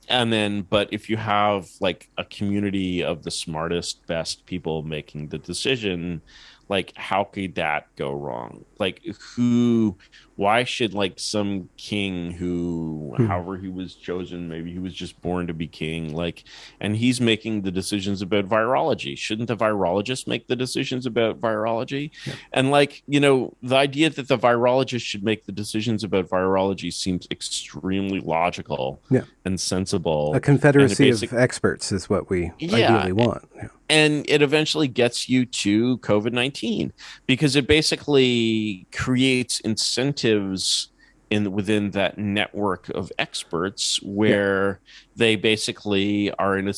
and then, but if you have like a community of the smartest, best people making the decision, like how could that go wrong? Like who, why should like some king who, Hmm. however he was chosen, maybe he was just born to be king, like, and he's making the decisions about virology. Shouldn't the virologist make the decisions about virology? Yeah. And like, the idea that the virologist should make the decisions about virology seems extremely logical Yeah. and A sensible. And it confederacy of basic, experts is what we yeah, ideally want. Yeah. and it eventually gets you to COVID-19, because it basically creates incentives in within that network of experts Yeah. where they basically are in a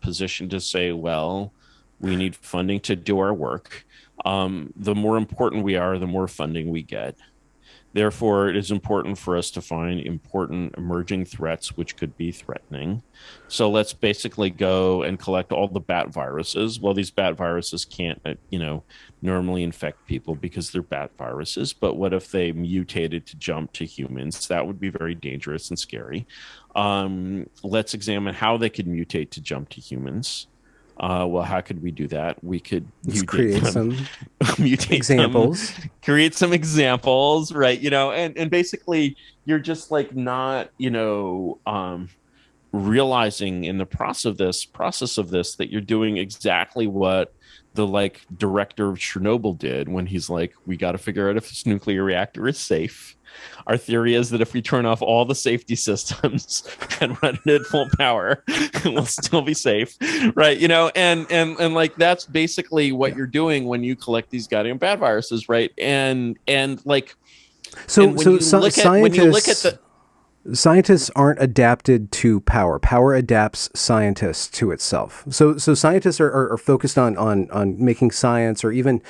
position to say, well, we need funding to do our work. The more important we are, the more funding we get. Therefore, it is important for us to find important emerging threats which could be threatening. So let's basically go and collect all the bat viruses. Well, these bat viruses can't, normally infect people because they're bat viruses. But what if they mutated to jump to humans? That would be very dangerous and scary. Let's examine how they could mutate to jump to humans. Well, how could we do that? We could Let's mutate create them, some mutate them, examples. create some examples, right? And basically you're just like not, realizing in the process of this that you're doing exactly what the like director of Chernobyl did when he's like, we got to figure out if this nuclear reactor is safe. Our theory is that if we turn off all the safety systems and run it at full power, we'll still be safe, right? And like that's basically what Yeah. you're doing when you collect these goddamn bad viruses, right? And like, and So when you look at the, scientists aren't adapted to power. Power adapts scientists to itself. So scientists are focused on making science, or even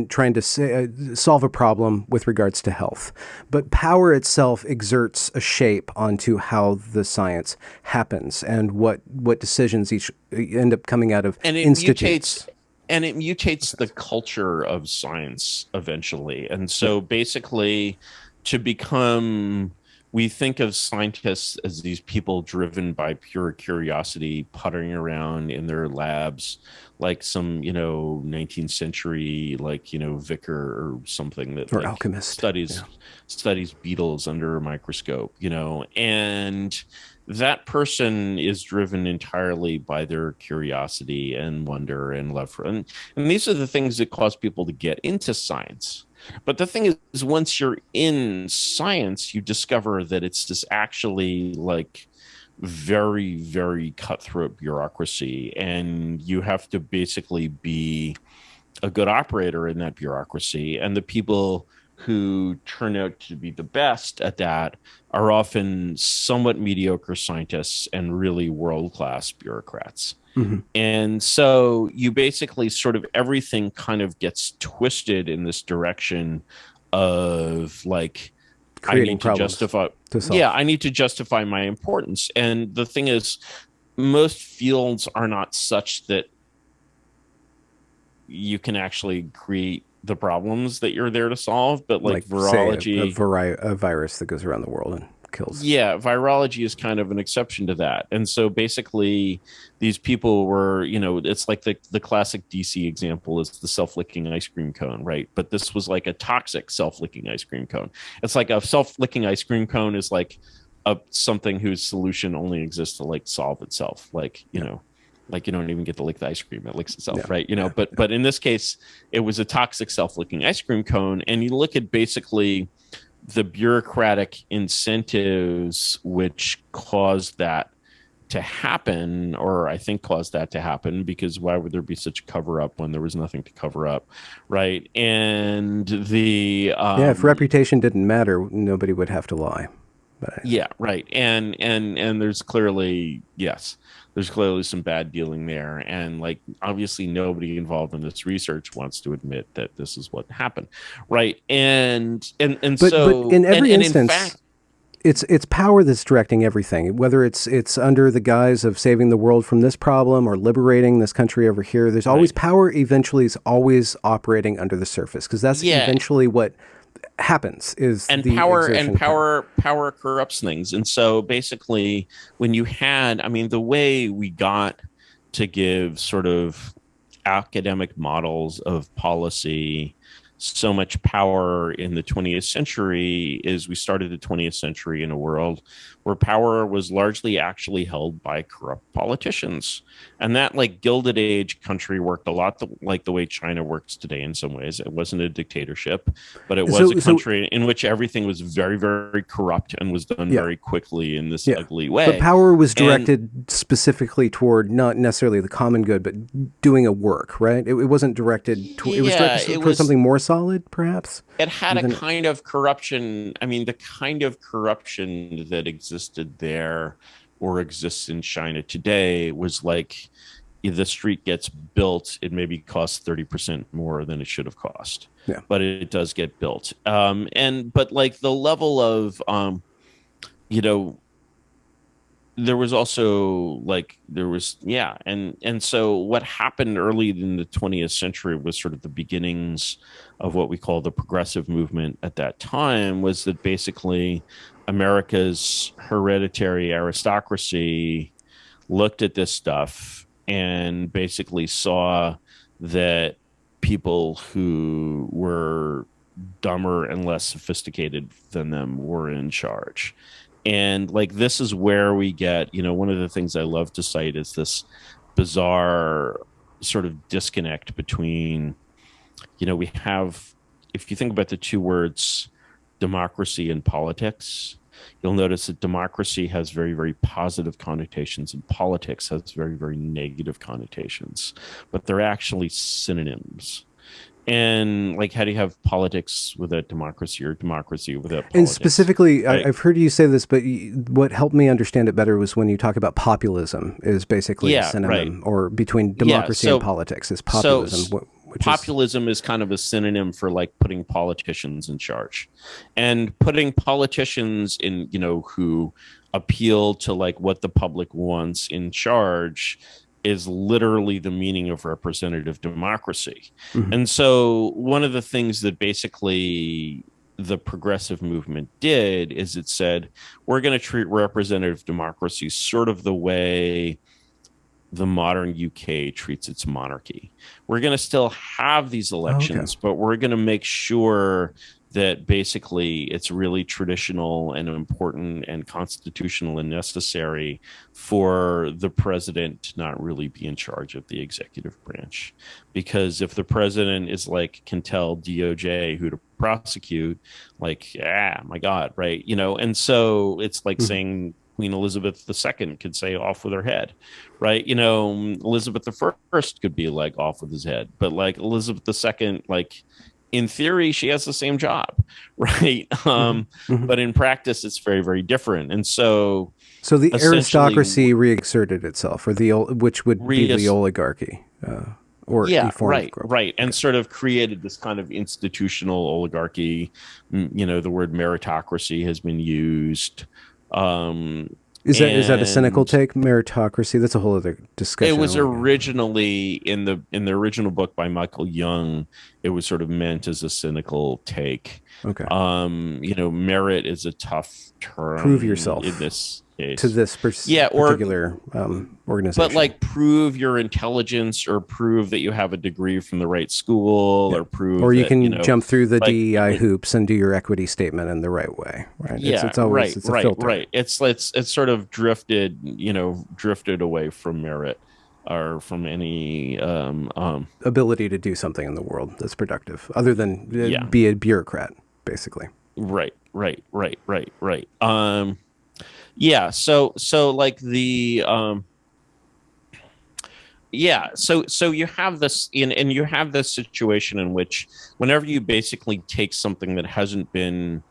trying to solve a problem with regards to health. But power itself exerts a shape onto how the science happens and what decisions each end up coming out of and it mutates institutes. and it mutates the culture of science eventually. And Yeah. so basically, to become, we think of scientists as these people driven by pure curiosity, puttering around in their labs like some, 19th century, like, vicar or something that Or like alchemist. studies Yeah. studies beetles under a microscope, and that person is driven entirely by their curiosity and wonder and love for, and these are the things that cause people to get into science. But the thing is, once you're in science, you discover that it's this actually like very, very cutthroat bureaucracy, and you have to basically be a good operator in that bureaucracy. And the people who turn out to be the best at that are often somewhat mediocre scientists and really world class bureaucrats. Hmm. And so you basically sort of, everything kind of gets twisted in this direction of like, I Creating need to problems justify, to yeah, solve. I need to justify my importance. And the thing is, most fields are not such that you can actually create the problems that you're there to solve, but like Like say a virology, a virus that goes around the world and kills. Yeah, virology is kind of an exception to that. And so basically these people were, it's like the classic DC example is the self-licking ice cream cone, right? But this was like a toxic self-licking ice cream cone. It's like a self-licking ice cream cone is like something whose solution only exists to like solve itself. Like, like you don't even get to lick the ice cream, it licks itself, right? But in this case, it was a toxic self-licking ice cream cone. And you look at basically the bureaucratic incentives which caused that to happen, or I think caused that to happen, because why would there be such a cover up when there was nothing to cover up, right? And if reputation didn't matter, nobody would have to lie. But yeah, right. And there's clearly, yes, there's clearly some bad dealing there. And like obviously nobody involved in this research wants to admit that this is what happened. Right. But in every instance, in fact, it's power that's directing everything, whether it's under the guise of saving the world from this problem or liberating this country over here. There's always power eventually is always operating under the surface, because that's eventually what happens is power corrupts things. And so basically when you had, the way we got to give sort of academic models of policy so much power in the 20th century is we started the 20th century in a world where power was largely actually held by corrupt politicians. And that like Gilded Age country worked a lot like the way China works today in some ways. It wasn't a dictatorship, but it was a country in which everything was very, very corrupt and was done very quickly in this ugly way. But power was directed specifically toward not necessarily the common good, but doing a work, right? It wasn't directed toward, it was directed toward something more solid, perhaps? It had a kind of corruption. The kind of corruption that existed there or exists in China today was like if the street gets built, it maybe costs 30% more than it should have cost. Yeah. But it does get built. But like the level of, there was also and so what happened early in the 20th century was sort of the beginnings of what we call the progressive movement at that time, was that basically America's hereditary aristocracy looked at this stuff and basically saw that people who were dumber and less sophisticated than them were in charge. And like this is where we get, one of the things I love to cite is this bizarre sort of disconnect between, we have, if you think about the two words democracy and politics, you'll notice that democracy has very, very positive connotations and politics has very, very negative connotations, but they're actually synonyms. And like, how do you have politics without democracy or democracy without politics? And specifically, right? I've heard you say this, but what helped me understand it better was when you talk about populism is basically a synonym, or between democracy and politics is populism. Populism is kind of a synonym for like putting politicians in charge, and putting politicians in, who appeal to like what the public wants in charge is literally the meaning of representative democracy. Mm-hmm. And so one of the things that basically the progressive movement did is it said, we're going to treat representative democracy sort of the way the modern UK treats its monarchy. We're going to still have these elections, but we're going to make sure that basically it's really traditional and important and constitutional and necessary for the president to not really be in charge of the executive branch. Because if the president is like, can tell DOJ who to prosecute, like, my God, right? And so it's like saying Queen Elizabeth II could say off with her head, right? Elizabeth I could be like off with his head, but like Elizabeth II, like, in theory, she has the same job, right? But in practice, it's very, very different. And so the aristocracy reasserted itself, or which would be the oligarchy, or a form of corporate. Right, and sort of created this kind of institutional oligarchy. The word meritocracy has been used. Is that a cynical take? Meritocracy? That's a whole other discussion. It was originally in the original book by Michael Young. it was sort of meant as a cynical take. Okay. Merit is a tough Prove term in yourself this to case. this Yeah, or particular but organization. like prove your intelligence or prove that you have a degree from the right school Yeah. or prove Or you that, can jump through the like DEI hoops and do your equity statement in the right way, right? yeah, It's always it's a filter. right. It's sort of drifted away from merit or from any Ability to do something in the world that's productive, other than yeah, be a bureaucrat, basically. right. Yeah, so like the yeah, so you have this and you have this situation in which whenever you basically take something that hasn't been,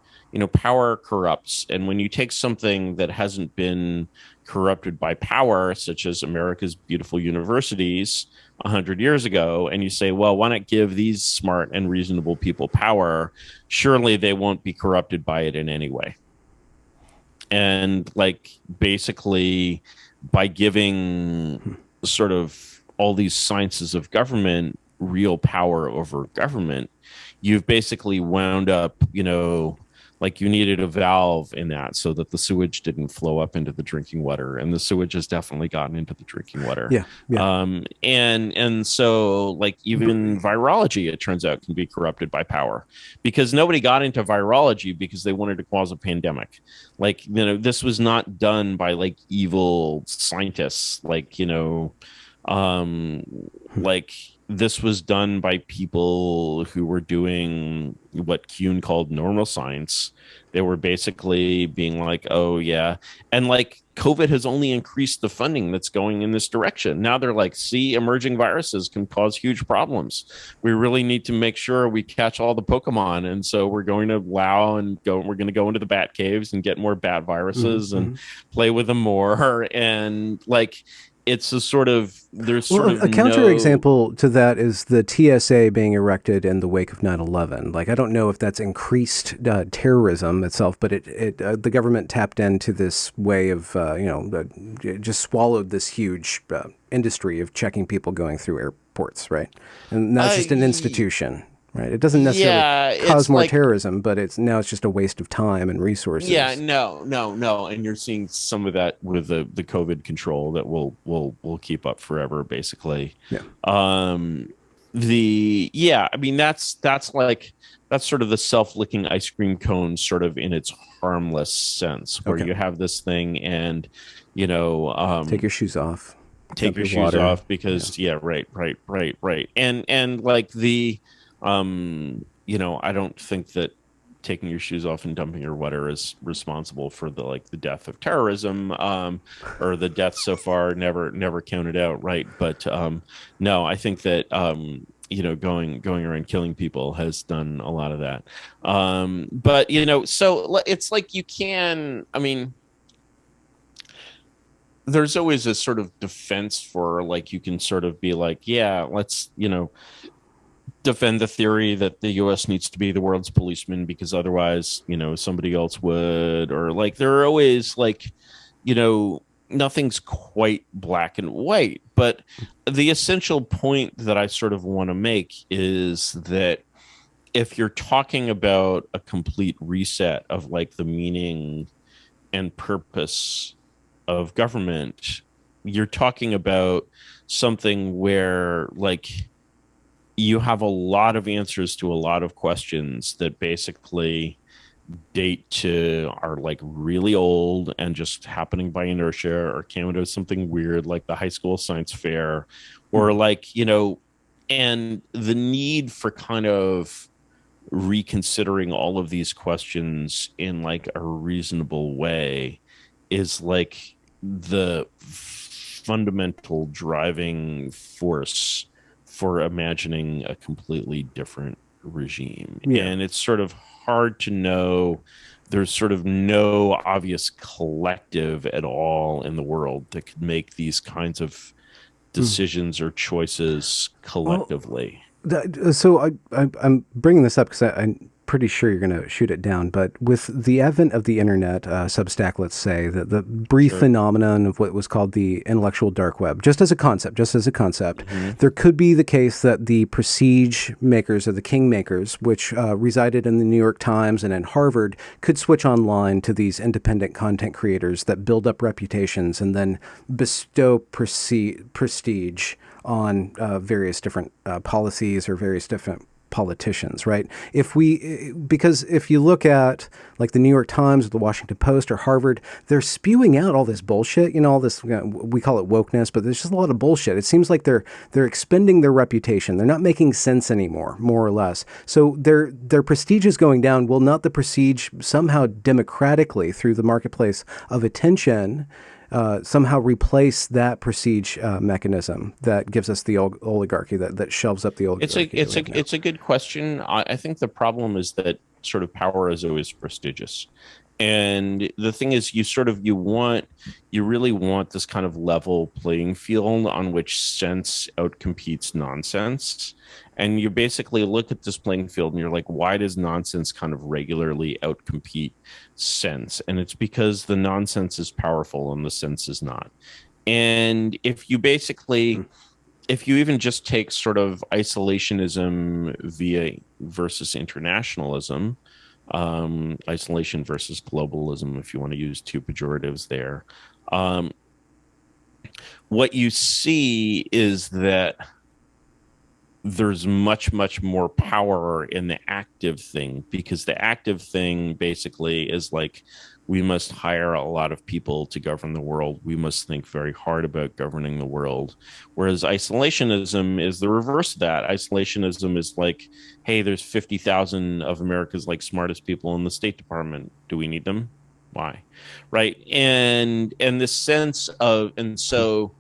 power corrupts, and when you take something that hasn't been corrupted by power, such as America's beautiful universities 100 years ago, and you say, well, why not give these smart and reasonable people power? Surely they won't be corrupted by it in any way. And like basically by giving sort of all these sciences of government real power over government, you've basically wound up, like you needed a valve in that so that the sewage didn't flow up into the drinking water, and the sewage has definitely gotten into the drinking water. Yeah, yeah. And so like even virology, it turns out, can be corrupted by power, because nobody got into virology because they wanted to cause a pandemic. Like, this was not done by like evil scientists, like, um like this was done by people who were doing what Kuhn called normal science. They were basically being like, oh yeah, and like COVID has only increased the funding that's going in this direction. Now they're like, see, emerging viruses can cause huge problems. We really need to make sure we catch all the Pokemon, and so we're going to allow and go. We're going to go into the bat caves and get more bat viruses and play with them more, and like it's a sort of there's Well, sort of a no counterexample to that is the TSA being erected in the wake of 9/11. Like, I don't know if that's increased terrorism itself, but the government tapped into this way of, it just swallowed this huge industry of checking people going through airports, right? And now it's just an institution, right? It doesn't necessarily yeah, cause it's more like terrorism, but it's just a waste of time and yeah, resources. no, and you're seeing some of that with the COVID control that will keep up forever, basically. Yeah. Um, the yeah, I mean that's sort of the self-licking ice cream cone, sort of in its harmless sense, where Okay. you have this thing, and Take your shoes off. take Dump your your shoes water. off Yeah. because yeah, right, and like the I don't think that taking your shoes off and dumping your water is responsible for the death of terrorism, or the deaths so far never counted out, right? But no, I think that going around killing people has done a lot of that. But so it's like you can, I mean, there's always a sort of defense for, like, you can sort of be like, yeah, let's defend the theory that the US needs to be the world's policeman because otherwise, somebody else would, or like there are always like, you know, nothing's quite black and white. But the essential point that I sort of want to make is that if you're talking about a complete reset of like the meaning and purpose of government, you're talking about something where like you have a lot of answers to a lot of questions that basically date to are like really old and just happening by inertia, or came out of something weird like the high school science fair, or like, and the need for kind of reconsidering all of these questions in like a reasonable way is like the fundamental driving force for imagining a completely different regime. Yeah. And it's sort of hard to know. There's sort of no obvious collective at all in the world that could make these kinds of decisions or choices Well, collectively. so I'm bringing this up because pretty sure you're going to shoot it down. But with the advent of the internet, Substack, let's say, the brief Sure. phenomenon of what was called the intellectual dark web, just as a concept, Hmm. there could be the case that the prestige makers or the king makers, which resided in the New York Times and in Harvard, could switch online to these independent content creators that build up reputations and then bestow prestige on various different policies or various different politicians, right? Because if you look at like the New York Times or the Washington Post or Harvard, they're spewing out all this bullshit, all this, we call it wokeness, but there's just a lot of bullshit. It seems like they're expending their reputation. They're not making sense anymore, more or less. So their prestige is going down. Will not the prestige somehow democratically through the marketplace of attention somehow replace that prestige mechanism that gives us the oligarchy that shelves up the oligarchy that we have now? It's a good question. I think the problem is that sort of power is always prestigious. And the thing is, you really want this kind of level playing field on which sense outcompetes nonsense. And you basically look at this playing field and you're like, why does nonsense kind of regularly outcompete sense? And it's because the nonsense is powerful and the sense is not. And if you even just take sort of isolationism versus internationalism, isolation versus globalism, if you want to use two pejoratives there, um, what you see is that there's much, much more power in the active thing, because the active thing basically is like, we must hire a lot of people to govern the world. We must think very hard about governing the world. Whereas isolationism is the reverse of that. Isolationism is like, hey, there's 50,000 of America's like smartest people in the State Department. Do we need them? Why? Right. And this sense of, and so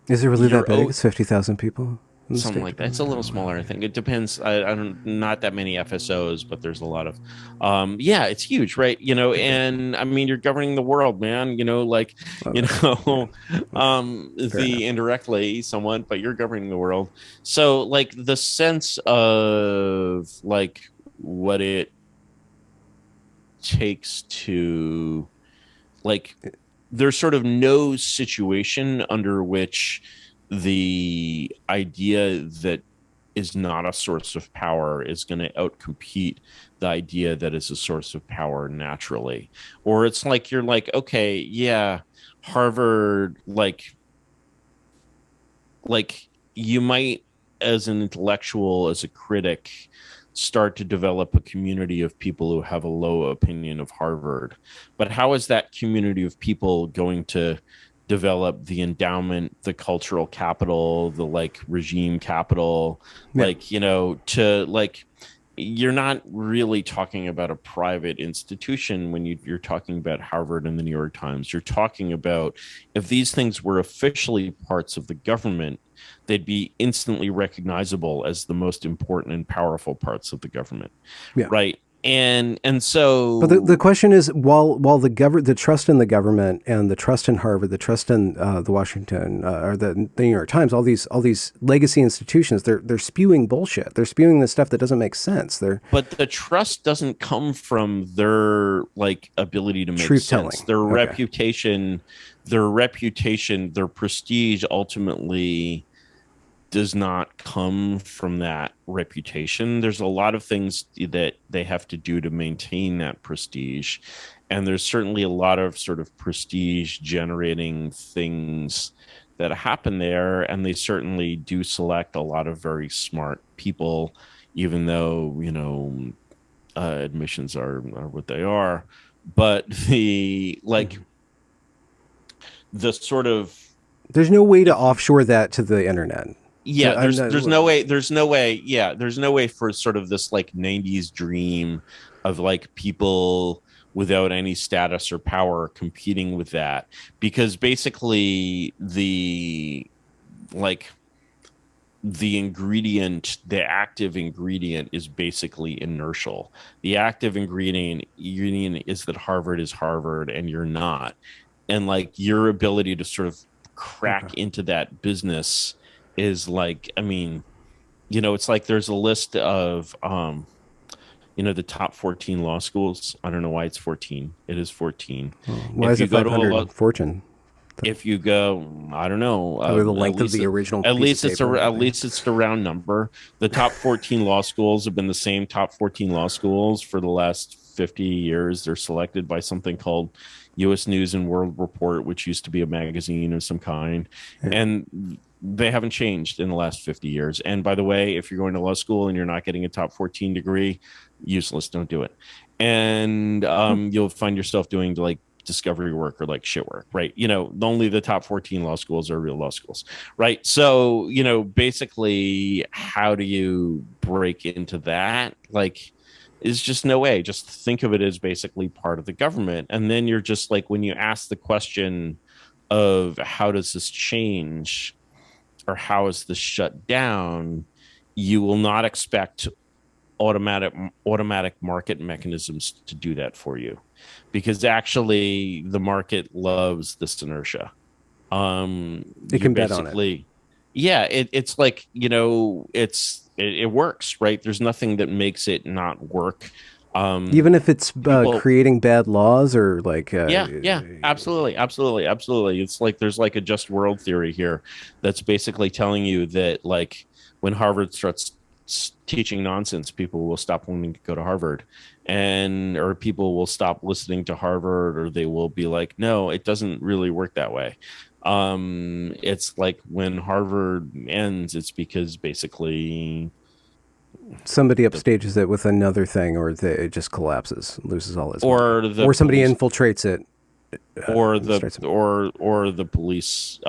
Is it really that you're big? It's 50,000 people in the something State like that. It's a Department. little Oh, wow. smaller, I think. It depends. I don't, not that many FSOs, but there's a lot of yeah, it's huge, right? And I mean, you're governing the world, man, like, you Okay. Yeah. know, Okay. Fair the enough. indirectly somewhat, but you're governing the world. So like the sense of like what it takes to like, there's sort of no situation under which the idea that is not a source of power is going to outcompete the idea that is a source of power naturally. Or it's like, you're like, okay, yeah, Harvard, like you might, as an intellectual, as a critic, start to develop a community of people who have a low opinion of Harvard. But how is that community of people going to develop the endowment, the cultural capital, the like regime capital, Yeah. to like, you're not really talking about a private institution when you're talking about Harvard and the New York Times. You're talking about, if these things were officially parts of the government, they'd be instantly recognizable as the most important and powerful parts of the government, Yeah. right? And But the so question is, while the trust in the government and the trust in Harvard, the trust in the Washington or the New York Times, all these legacy institutions, they're spewing bullshit. They're spewing this stuff that doesn't make sense. They're but the trust doesn't come from their like ability to make truth sense. telling. Okay. Their prestige ultimately does not come from that reputation. There's a lot of things that they have to do to maintain that prestige. And there's certainly a lot of sort of prestige generating things that happen there. And they certainly do select a lot of very smart people, even though, admissions are what they are. But the sort of, There's no way to if you offshore that to the internet. yeah, I'm there's no way for sort of this like 90s dream of like people without any status or power competing with that, because basically like the active ingredient is basically inertial. The active ingredient is that Harvard is Harvard and you're not. And like your ability to sort of okay. crack into that business is like, I mean, it's like there's a list of the top 14 law schools. I don't know why it's 14. It is 14. Why If is you it go to a 500 fortune? if you go, I don't know, Probably the length of the original piece of paper. at least it's a round number. The top 14 law schools have been the same top 14 law schools for the last 50 years. They're selected by something called U.S. News and World Report, which used to be a magazine of some kind, Yeah. and they haven't changed in the last 50 years. And by the way, if you're going to law school and you're not getting a top 14 degree, useless. Don't do it. And you'll find yourself doing like discovery work or like shit work, right? Only the top 14 law schools are real law schools, right? So, basically, how do you break into that? Like, is just no way. Just think of it as basically part of the government. And then you're just like, when you ask the question of how does this change or how is this shut down, you will not expect automatic market mechanisms to do that for you, because actually the market loves this inertia. It You can bet on it. basically, yeah, it's like, it works, right? There's nothing that makes it not work. Even if it's People, creating bad laws or like, yeah, absolutely, absolutely, absolutely. It's like there's like a just world theory here that's basically telling you that, like, when Harvard starts teaching nonsense, people will stop wanting to go to Harvard, and or people will stop listening to Harvard, or they will be like, no, it doesn't really work that way. It's like when Harvard ends, it's because basically somebody the upstages it with another thing, or it just collapses, loses all its money, or the or somebody police infiltrates it or and the starts. or the police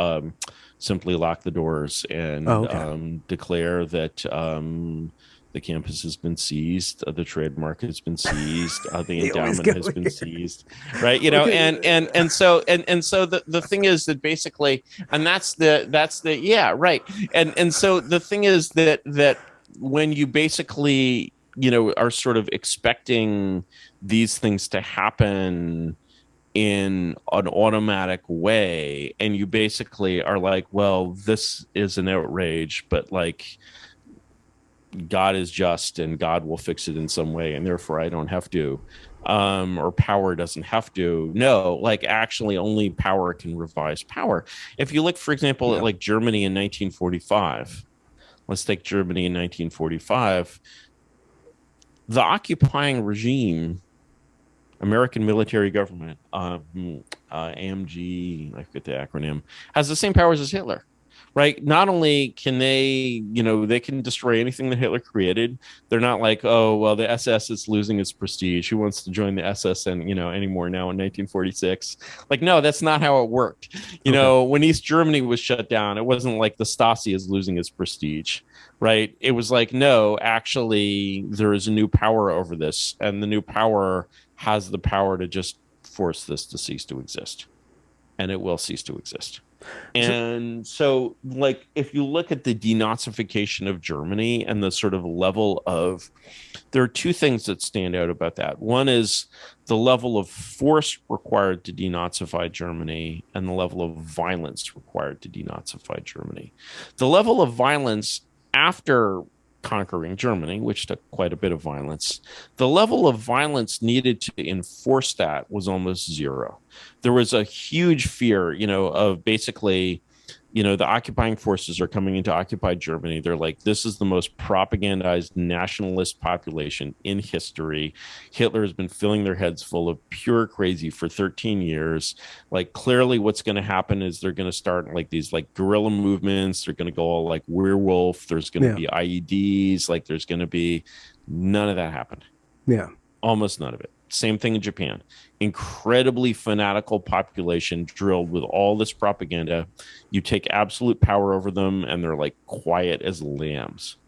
simply lock the doors Oh, and okay. declare that the campus has been seized, the trademark has been seized, the You always endowment go has been here. seized, right? Okay. And so the thing is that basically, and that's the yeah, right. And so the thing is that when you basically, are sort of expecting these things to happen in an automatic way, and you basically are like, well, this is an outrage, but like, God is just and God will fix it in some way, and therefore I don't have to, or power doesn't have to. No, like, actually only power can revise power. If you look, for example, at Yeah. like Germany in 1945, let's take Germany in 1945. The occupying regime, American military government, AMG, I forget the acronym, has the same powers as Hitler, right? Not only can they, they can destroy anything that Hitler created. They're not like, oh, well, the SS is losing its prestige. Who wants to join the SS and, anymore now in 1946? Like, no, that's not how it worked. Okay. When East Germany was shut down, it wasn't like the Stasi is losing its prestige, right? It was like, no, actually, there is a new power over this, and the new power has the power to just force this to cease to exist, and it will cease to exist. So, And so, like, if you look at the denazification of Germany and the sort of level of, there are two things that stand out about that. One is the level of force required to denazify Germany, and the level of violence required to denazify Germany. The level of violence after conquering Germany, which took quite a bit of violence, the level of violence needed to enforce that was almost zero. There was a huge fear, of basically, the occupying forces are coming into occupied Germany. They're like, this is the most propagandized nationalist population in history. Hitler has been filling their heads full of pure crazy for 13 years. Like, clearly what's going to happen is they're going to start like these like guerrilla movements. They're going to go all like werewolf. There's going to yeah. be IEDs. Like, there's going to be none of that happened. Yeah. Almost none of it. Same thing in Japan. Incredibly fanatical population drilled with all this propaganda. You take absolute power over them, and they're like quiet as lambs,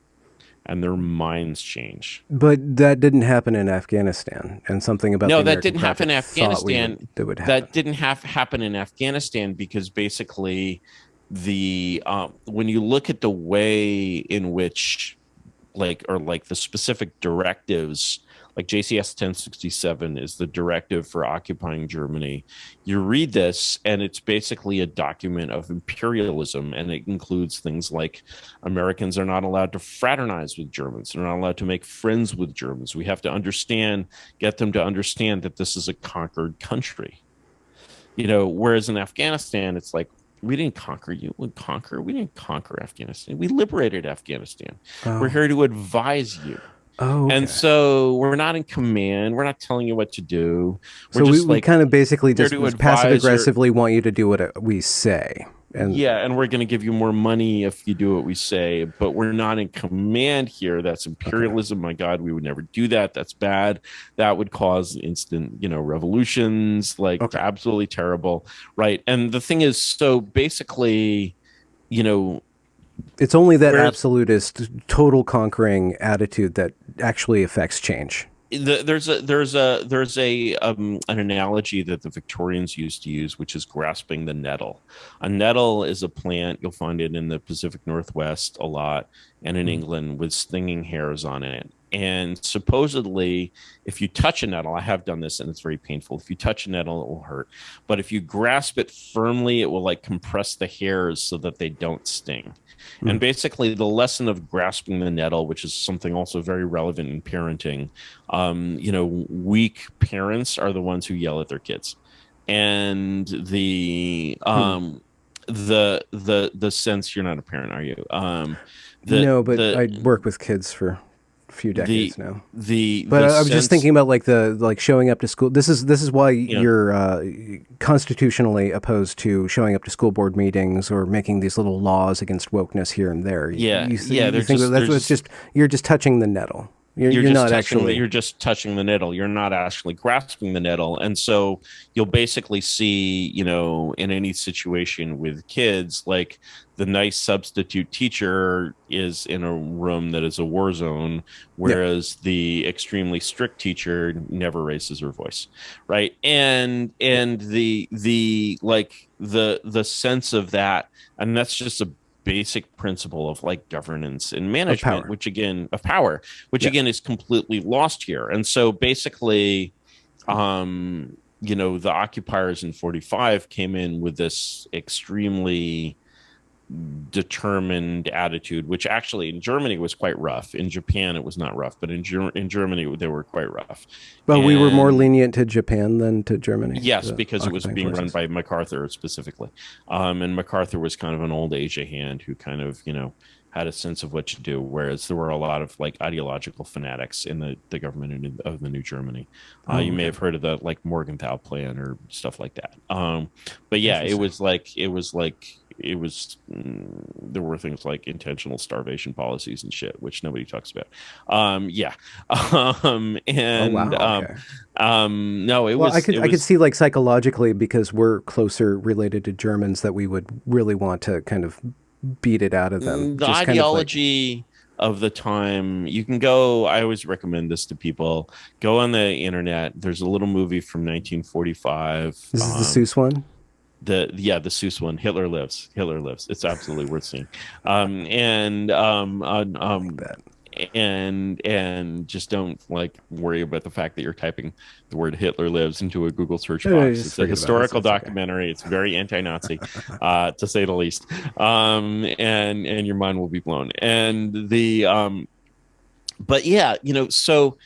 and their minds change. But that didn't happen in Afghanistan, and something about the No, that American didn't happen project in thought Afghanistan. that would happen. That didn't have happen in Afghanistan because basically, the when you look at the way in which like the specific directives, like JCS 1067 is the directive for occupying Germany. You read this, and it's basically a document of imperialism, and it includes things like Americans are not allowed to fraternize with Germans, they're not allowed to make friends with Germans. We have to get them to understand that this is a conquered country. Whereas in Afghanistan, it's like, we didn't conquer you. We didn't conquer Afghanistan. We liberated Afghanistan. We're Oh. here to advise you. Oh, And okay. so we're not in command. We're not telling you what to do. We're So we, just we like kind of basically here just to passive advise your, aggressively want you to do what we say. And yeah, and we're going to give you more money if you do what we say, but we're not in command here. That's okay. imperialism. My God, we would never do that. That's bad. That would cause instant, revolutions, like Okay. absolutely terrible. Right. And the thing is, so basically, you know, It's only that whereas absolutist, total conquering attitude that actually affects change. there's an analogy that the Victorians used to use, which is grasping the nettle. A nettle is a plant, you'll find it in the Pacific Northwest a lot, and in Mm. England, with stinging hairs on it. And supposedly, if you touch a nettle, I have done this and it's very painful. If you touch a nettle, it will hurt. But if you grasp it firmly, it will like compress the hairs so that they don't sting. And Mm. basically, the lesson of grasping the nettle, which is something also very relevant in parenting, weak parents are the ones who yell at their kids, and Hmm. the sense, you're not a parent, are you? The No, but the I work with kids for a few the decades now. But the I was just sense, thinking about like the like showing up to school. This is why you know, you're constitutionally opposed to showing up to school board meetings or making these little laws against wokeness here and there. You, yeah, you, yeah, you think that they're that's just just you're just touching the nettle. You're not actually you're just touching the nettle, you're not actually grasping the nettle. And so you'll basically see, in any situation with kids, like the nice substitute teacher is in a room that is a war zone, yeah. whereas the extremely strict teacher never raises her voice, right? And the sense of that, and that's just a basic principle of like governance and Of management, power. which again, of power, which Yeah. again is completely lost here. And so basically, the occupiers in 45 came in with this extremely determined attitude, which actually in Germany was quite rough. In Japan, it was not rough, but in Germany, they were quite rough. Well, we were more And lenient to Japan than to Germany, yes, the because it was occupying being run forces. by MacArthur specifically. And MacArthur was kind of an old Asia hand who kind of, had a sense of what to do. Whereas there were a lot of like ideological fanatics in the government of the New Germany. Oh, You may okay. have heard of the like Morgenthau plan or stuff like that. But yeah, Interesting. there were things like intentional starvation policies and shit, which nobody talks about. Yeah. Oh, And wow. Okay. no, Well, it I could was see like psychologically because we're closer related to Germans that we would really want to kind of beat it out of them. the Just kind of like, ideology of the time. You can go, I always recommend this to people, go on the internet. There's a little movie from 1945. this is the Seuss one. The Seuss one, Hitler Lives. It's absolutely worth seeing. And I like that. and just don't like worry about the fact that you're typing the word Hitler Lives into a Google search No, no, box. just It's a forget about it. historical It's okay. documentary. It's very anti-Nazi, to say the least. And your mind will be blown. And but yeah, so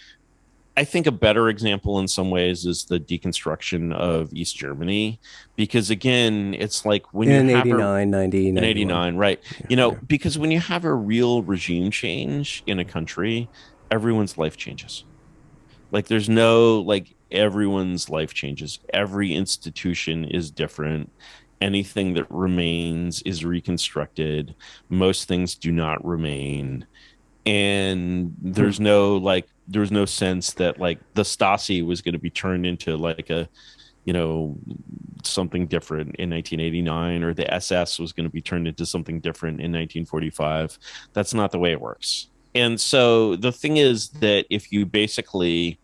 I think a better example in some ways is the deconstruction of East Germany, because again, it's like when you In have a 89, 90, in 91. 89, right? Yeah, yeah. Because when you have a real regime change in a country, everyone's life changes. Like there's no like everyone's life changes. Every institution is different. Anything that remains is reconstructed. Most things do not remain. And Hmm. there was no sense that like the Stasi was going to be turned into like a, you know, something different in 1989, or the SS was going to be turned into something different in 1945. That's not the way it works. And so the thing is that if you basically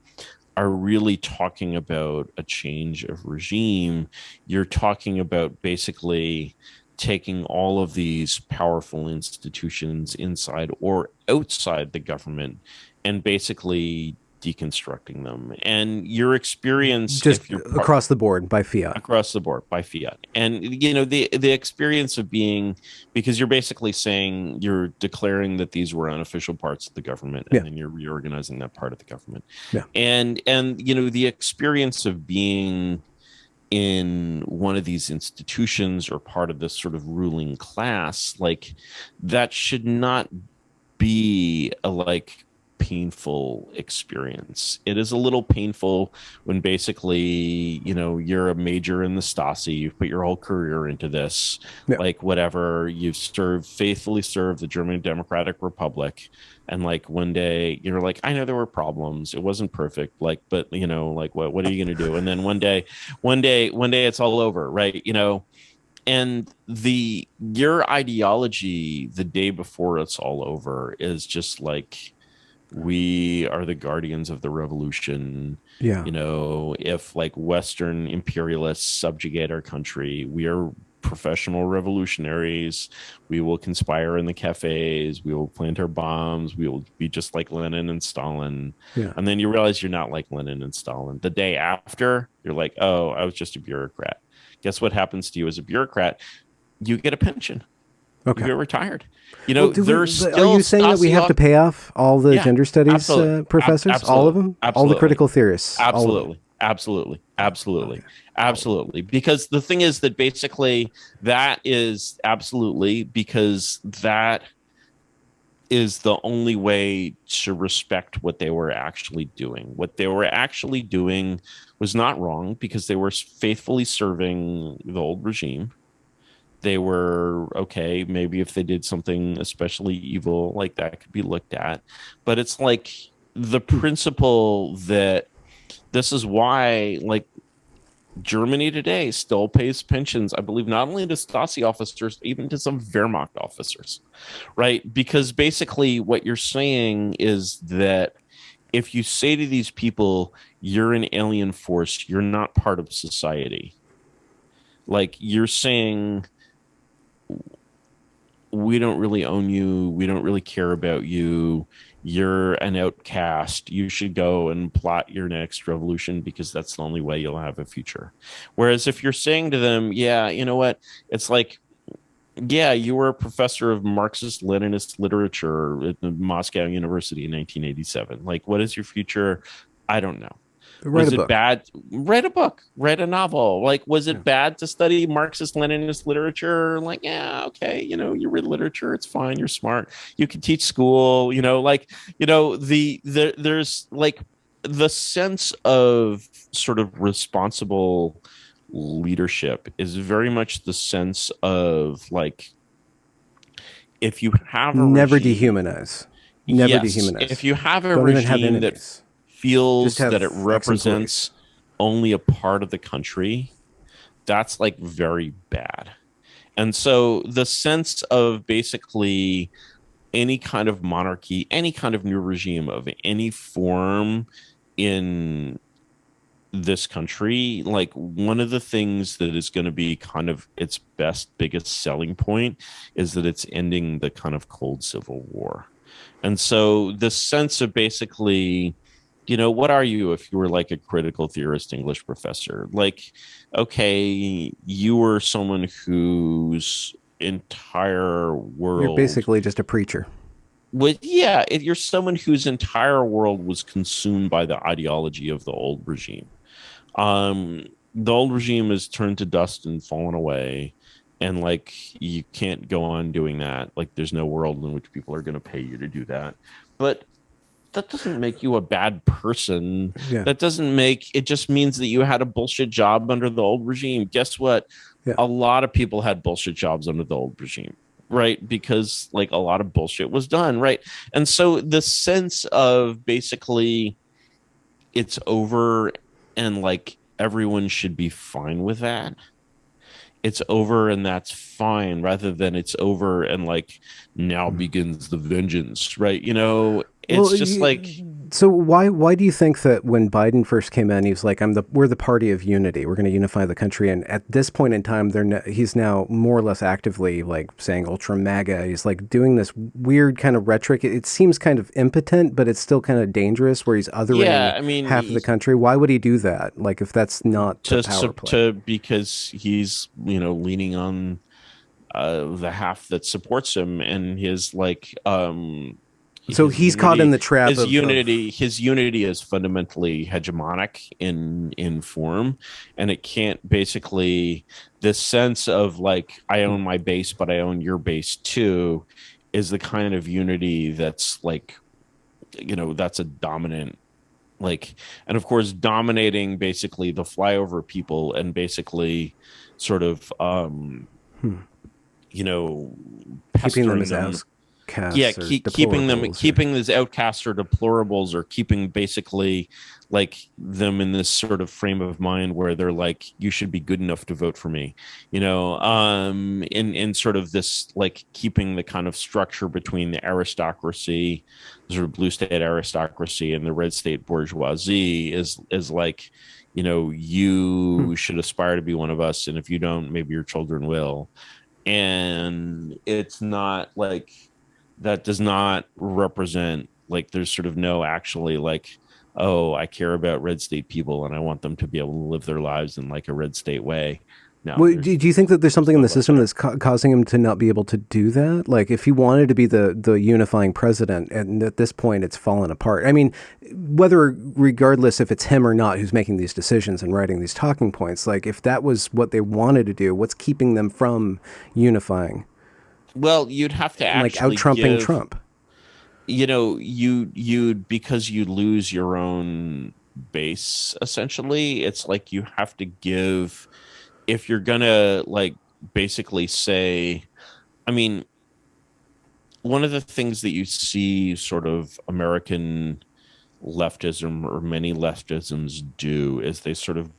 are really talking about a change of regime, you're talking about basically taking all of these powerful institutions inside or outside the government and basically deconstructing them. And your experience, Just if you're across the board by fiat. across the board by fiat, and the experience of being, because you're basically saying, you're declaring that these were unofficial parts of the government, and Yeah. then you're reorganizing that part of the government. Yeah. And the experience of being in one of these institutions or part of this sort of ruling class, like, that should not be a like painful experience. It is a little painful when basically, you're a major in the Stasi, you've put your whole career into this, Yeah. like, whatever, you've faithfully served the German Democratic Republic, and like one day you're like, I know there were problems, it wasn't perfect, like, but like, what are you going to do? And then one day it's all over, right? And your ideology the day before it's all over is just like, we are the guardians of the revolution. Yeah. If like Western imperialists subjugate our country, we are professional revolutionaries. We will conspire in the cafes, we will plant our bombs, we will be just like Lenin and Stalin. Yeah. And then you realize you're not like Lenin and Stalin. The day after, you're like, oh, I was just a bureaucrat. Guess what happens to you as a bureaucrat? You get a pension. Okay. You get retired. Well, there's are still you saying that we have to pay off all the gender studies professors, absolutely, all of them, all the critical theorists, absolutely, Okay. absolutely. Because the thing is that basically that is absolutely, because that is the only way to respect what they were actually doing. What they were actually doing was not wrong, because they were faithfully serving the old regime. They were okay. Maybe if they did something especially evil, like, that could be looked at. But it's like the principle that this is why, like, Germany today still pays pensions, I believe, not only to Stasi officers, even to some Wehrmacht officers, right? Because basically what you're saying is that if you say to these people, you're an alien force, you're not part of society, like, you're saying, we don't really own you, we don't really care about you, you're an outcast, you should go and plot your next revolution, because that's the only way you'll have a future. Whereas if you're saying to them, yeah, you know what, it's like, yeah, you were a professor of Marxist Leninist literature at the Moscow University in 1987, like, what is your future? I don't know. Write Was a it book. bad? Write a book, write a novel. Like, was it bad to study Marxist Leninist literature? Like, yeah, okay, you read literature, it's fine, you're smart, you can teach school, like, there's like the sense of sort of responsible leadership is very much the sense of like, if you have a Never regime, dehumanize. Never yes, dehumanize. if you have a Don't even have regime that enemies. Just feels have that it ex-employees. represents only a part of the country, that's like very bad. And so the sense of basically any kind of monarchy, any kind of new regime of any form in this country, like, one of the things that is going to be kind of its biggest selling point is that it's ending the kind of cold civil war. And so the sense of basically, what are you if you were like a critical theorist English professor? Like, okay, you were someone whose entire You're world basically just a preacher. yeah, you're someone whose entire world was consumed by the ideology of the old regime. Um, the old regime is turned to dust and fallen away, and like, you can't go on doing that. Like, there's no world in which people are going to pay you to do that. But that doesn't make you a bad person. Yeah. That doesn't make it, just means that you had a bullshit job under the old regime. Guess what? Yeah. A lot of people had bullshit jobs under the old regime, right? Because like a lot of bullshit was done, right? And so the sense of basically it's over, and like everyone should be fine with that. It's over and that's fine, rather than it's over and like now begins the vengeance, right? It's Well, just like, so why do you think that when Biden first came in, he was like, we're the party of unity. We're going to unify the country." And at this point in time, he's now more or less actively like saying ultra MAGA. He's like doing this weird kind of rhetoric. It seems kind of impotent, but it's still kind of dangerous, where he's othering yeah, I mean, half of the country. Why would he do that? Like, if that's not the power play. because he's, leaning on the half that supports him, and his like So his he's caught in unity the trap of his unity is fundamentally hegemonic in form, and it can't basically, this sense of like, I own my base but I own your base too, is the kind of unity that's like, that's a dominant, like, and of course dominating basically the flyover people, and basically sort of hmm, you know keeping them pestering as them. Yeah, outcasts or keeping deplorables or them as outcasts or deplorables, or keeping basically like them in this sort of frame of mind where they're like, you should be good enough to vote for me, in sort of this, like, keeping the kind of structure between the aristocracy, sort of blue state aristocracy, and the red state bourgeoisie is like, hmm. you should aspire to be one of us, and if you don't, maybe your children will. And it's not like, that does not represent, like, there's sort of no actually like, oh, I care about red state people and I want them to be able to live their lives in like a red state way. No, Well, there's do you think that there's something in no the love system there. that's causing him to not be able to do that? Like, if he wanted to be the unifying president, and at this point it's fallen apart. I mean, regardless if it's him or not who's making these decisions and writing these talking points, like if that was what they wanted to do, what's keeping them from unifying Well, you'd have to and like out actually trumping give, Trump? you'd, because you lose your own base essentially. It's like you have to give, if you're gonna like basically say, I mean, one of the things that you see sort of American leftism, or many leftisms, do is they sort of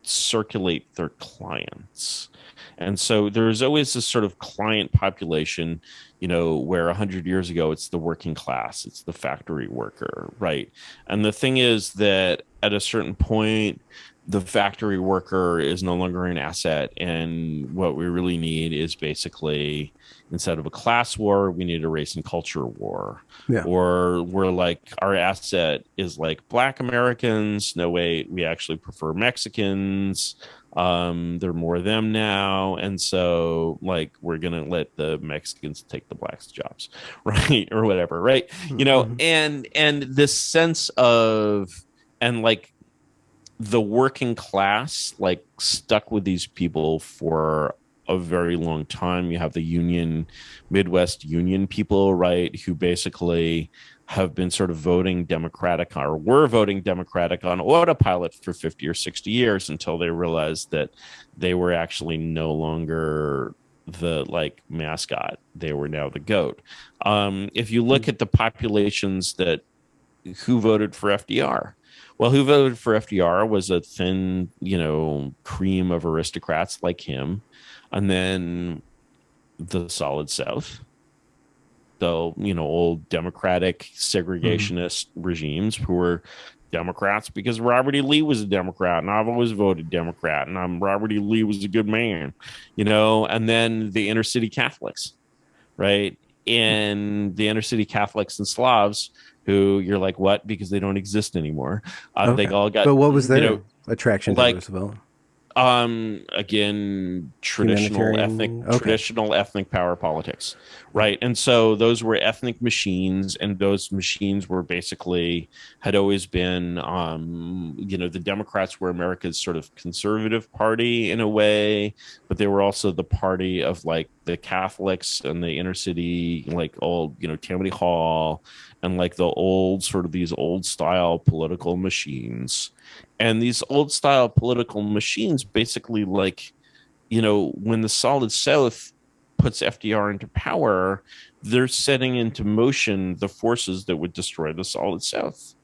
circulate their clients. And so there's always this sort of client population, where 100 years ago it's the working class, it's the factory worker, right? And the thing is that at a certain point, the factory worker is no longer an asset. And what we really need is basically, instead of a class war, we need a race and culture war. Yeah. Or we're like, our asset is like Black Americans. No way, we actually prefer Mexicans. There are more of them now, and so like we're gonna let the Mexicans take the Blacks' jobs, right, or whatever, right? Mm-hmm. And this sense of, and like, the working class like stuck with these people for a very long time. You have the union, Midwest union people, right, who basically have been sort of voting Democratic, or were voting Democratic on autopilot for 50 or 60 years, until they realized that they were actually no longer the like mascot. They were now the goat. If you look at the populations that, who voted for FDR, well, who voted for FDR was a thin, cream of aristocrats like him. And then the Solid South, the, old democratic Mm-hmm. segregationist regimes who were Democrats because Robert E. Lee was a Democrat, and I've always voted Democrat, and Robert E. Lee was a good man, and then the inner city Catholics, right? And the inner city Catholics and Slavs, who you're like, what? Because they don't exist anymore. They Okay. all got, But what was their attraction to like, Roosevelt? again, Humanitarian. Okay. traditional ethnic power politics, right? And so those were ethnic machines, and those machines were basically, had always been, the Democrats were America's sort of conservative party in a way, but they were also the party of like the Catholics and the inner city, like old, Tammany Hall, and like the old, sort of these old style political machines. And these old style political machines basically, like, when the Solid South puts FDR into power, they're setting into motion the forces that would destroy the Solid South.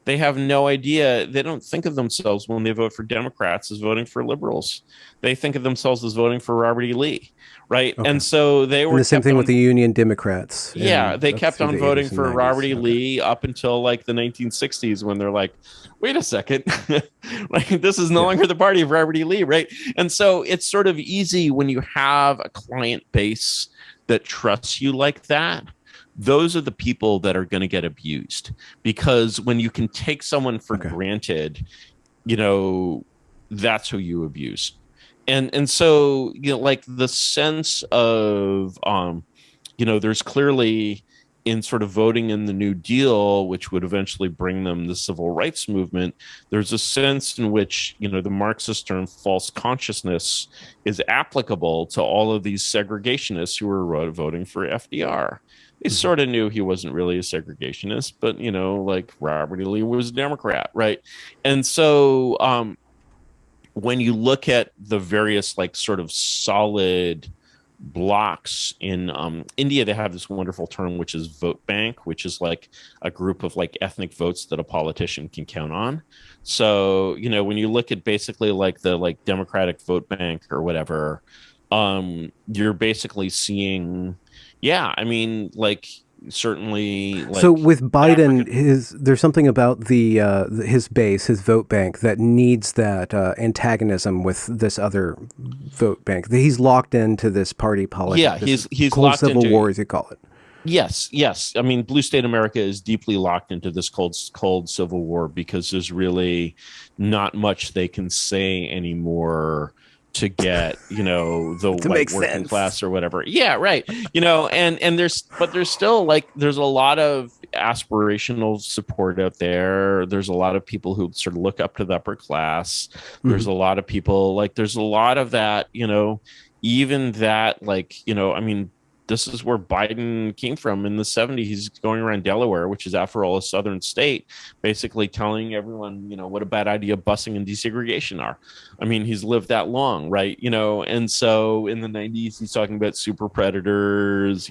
They have no idea. They don't think of themselves when they vote for Democrats as voting for liberals. They think of themselves as voting for Robert E. Lee, right? Okay. And so they And were the same kept thing with on. the Union Democrats Yeah, and they up kept through on the voting 80s and for Robert 90s. E. Okay. Lee up until like the 1960s when they're like, wait a second, like this is no Yeah. longer the party of Robert E. Lee, right? And so it's sort of easy when you have a client base that trusts you like that. Those are the people that are going to get abused because when you can take someone for Okay. granted, you know, that's who you abuse. And so, like the sense of there's clearly in sort of voting in the New Deal, which would eventually bring them the civil rights movement, there's a sense in which, the Marxist term false consciousness is applicable to all of these segregationists who were voting for FDR. They Mm-hmm. sort of knew he wasn't really a segregationist, but, like Robert E. Lee was a Democrat, right? And so when you look at the various, like, sort of solid blocks in India, they have this wonderful term which is vote bank, which is like a group of like ethnic votes that a politician can count on. So when you look at basically like the like Democratic vote bank or whatever, you're basically seeing, yeah, I mean, like certainly So like with Biden, African. there's something about his base, his vote bank that needs that antagonism with this other vote bank. He's locked into this party Yeah, politic, this he's cold locked civil into. war, as you call it. Yes. I mean, blue state America is deeply locked into this cold civil war because there's really not much they can say anymore to get, the To white make working sense. class or whatever. Yeah, right. And there's still like there's a lot of aspirational support out there. There's a lot of people who sort of look up to the upper class. Hmm. There's a lot of people like there's a lot of that, even that, like, I mean, this is where Biden came from in the 70s. He's going around Delaware, which is, after all, a southern state, basically telling everyone, what a bad idea busing and desegregation are. I mean, he's lived that long, right? And so in the 90s, he's talking about super predators,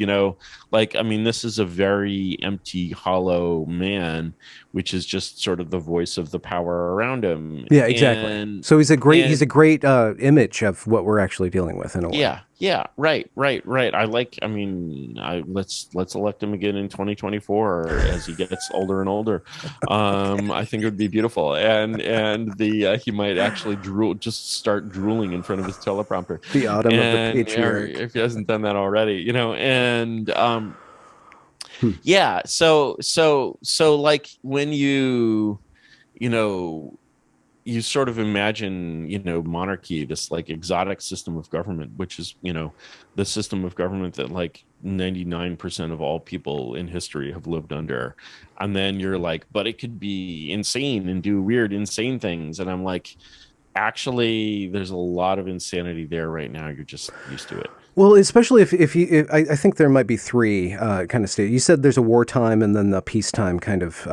like, I mean, this is a very empty, hollow man, which is just sort of the voice of the power around him. Yeah, exactly. And, So he's a and great image of what we're actually dealing with in a way. yeah, right. I mean, let's elect him again in 2024 as he gets older and older. I think it would be beautiful, and the he might actually just start drooling in front of his teleprompter, The autumn of the and patriarch. if he hasn't done that already, and Hmm. yeah, so like when you know you sort of imagine, monarchy, this like exotic system of government, which is, the system of government that like 99% of all people in history have lived under. And then you're like, but it could be insane and do weird, insane things. And I'm like, actually, there's a lot of insanity there right now. You're just used to it. Well, especially I think there might be three kind of state. You said there's a wartime and then the peacetime kind of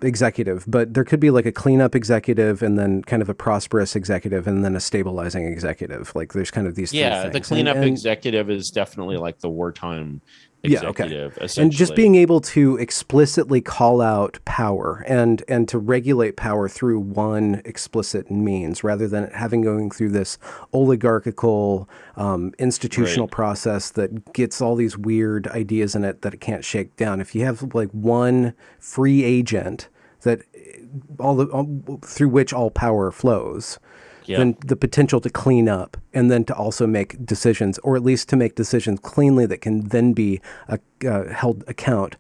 executive, but there could be like a cleanup executive and then kind of a prosperous executive and then a stabilizing executive. Like there's kind of these three Yeah, the things. cleanup executive is definitely like the wartime Yeah, okay. executive, And just being essentially. able to explicitly call out power and to regulate power through one explicit means rather than having going through this oligarchical institutional Right. process that gets all these weird ideas in it that it can't shake down. If you have like one free agent that through which all power flows, Yeah. then the potential to clean up and then to also make decisions, or at least to make decisions cleanly that can then be held account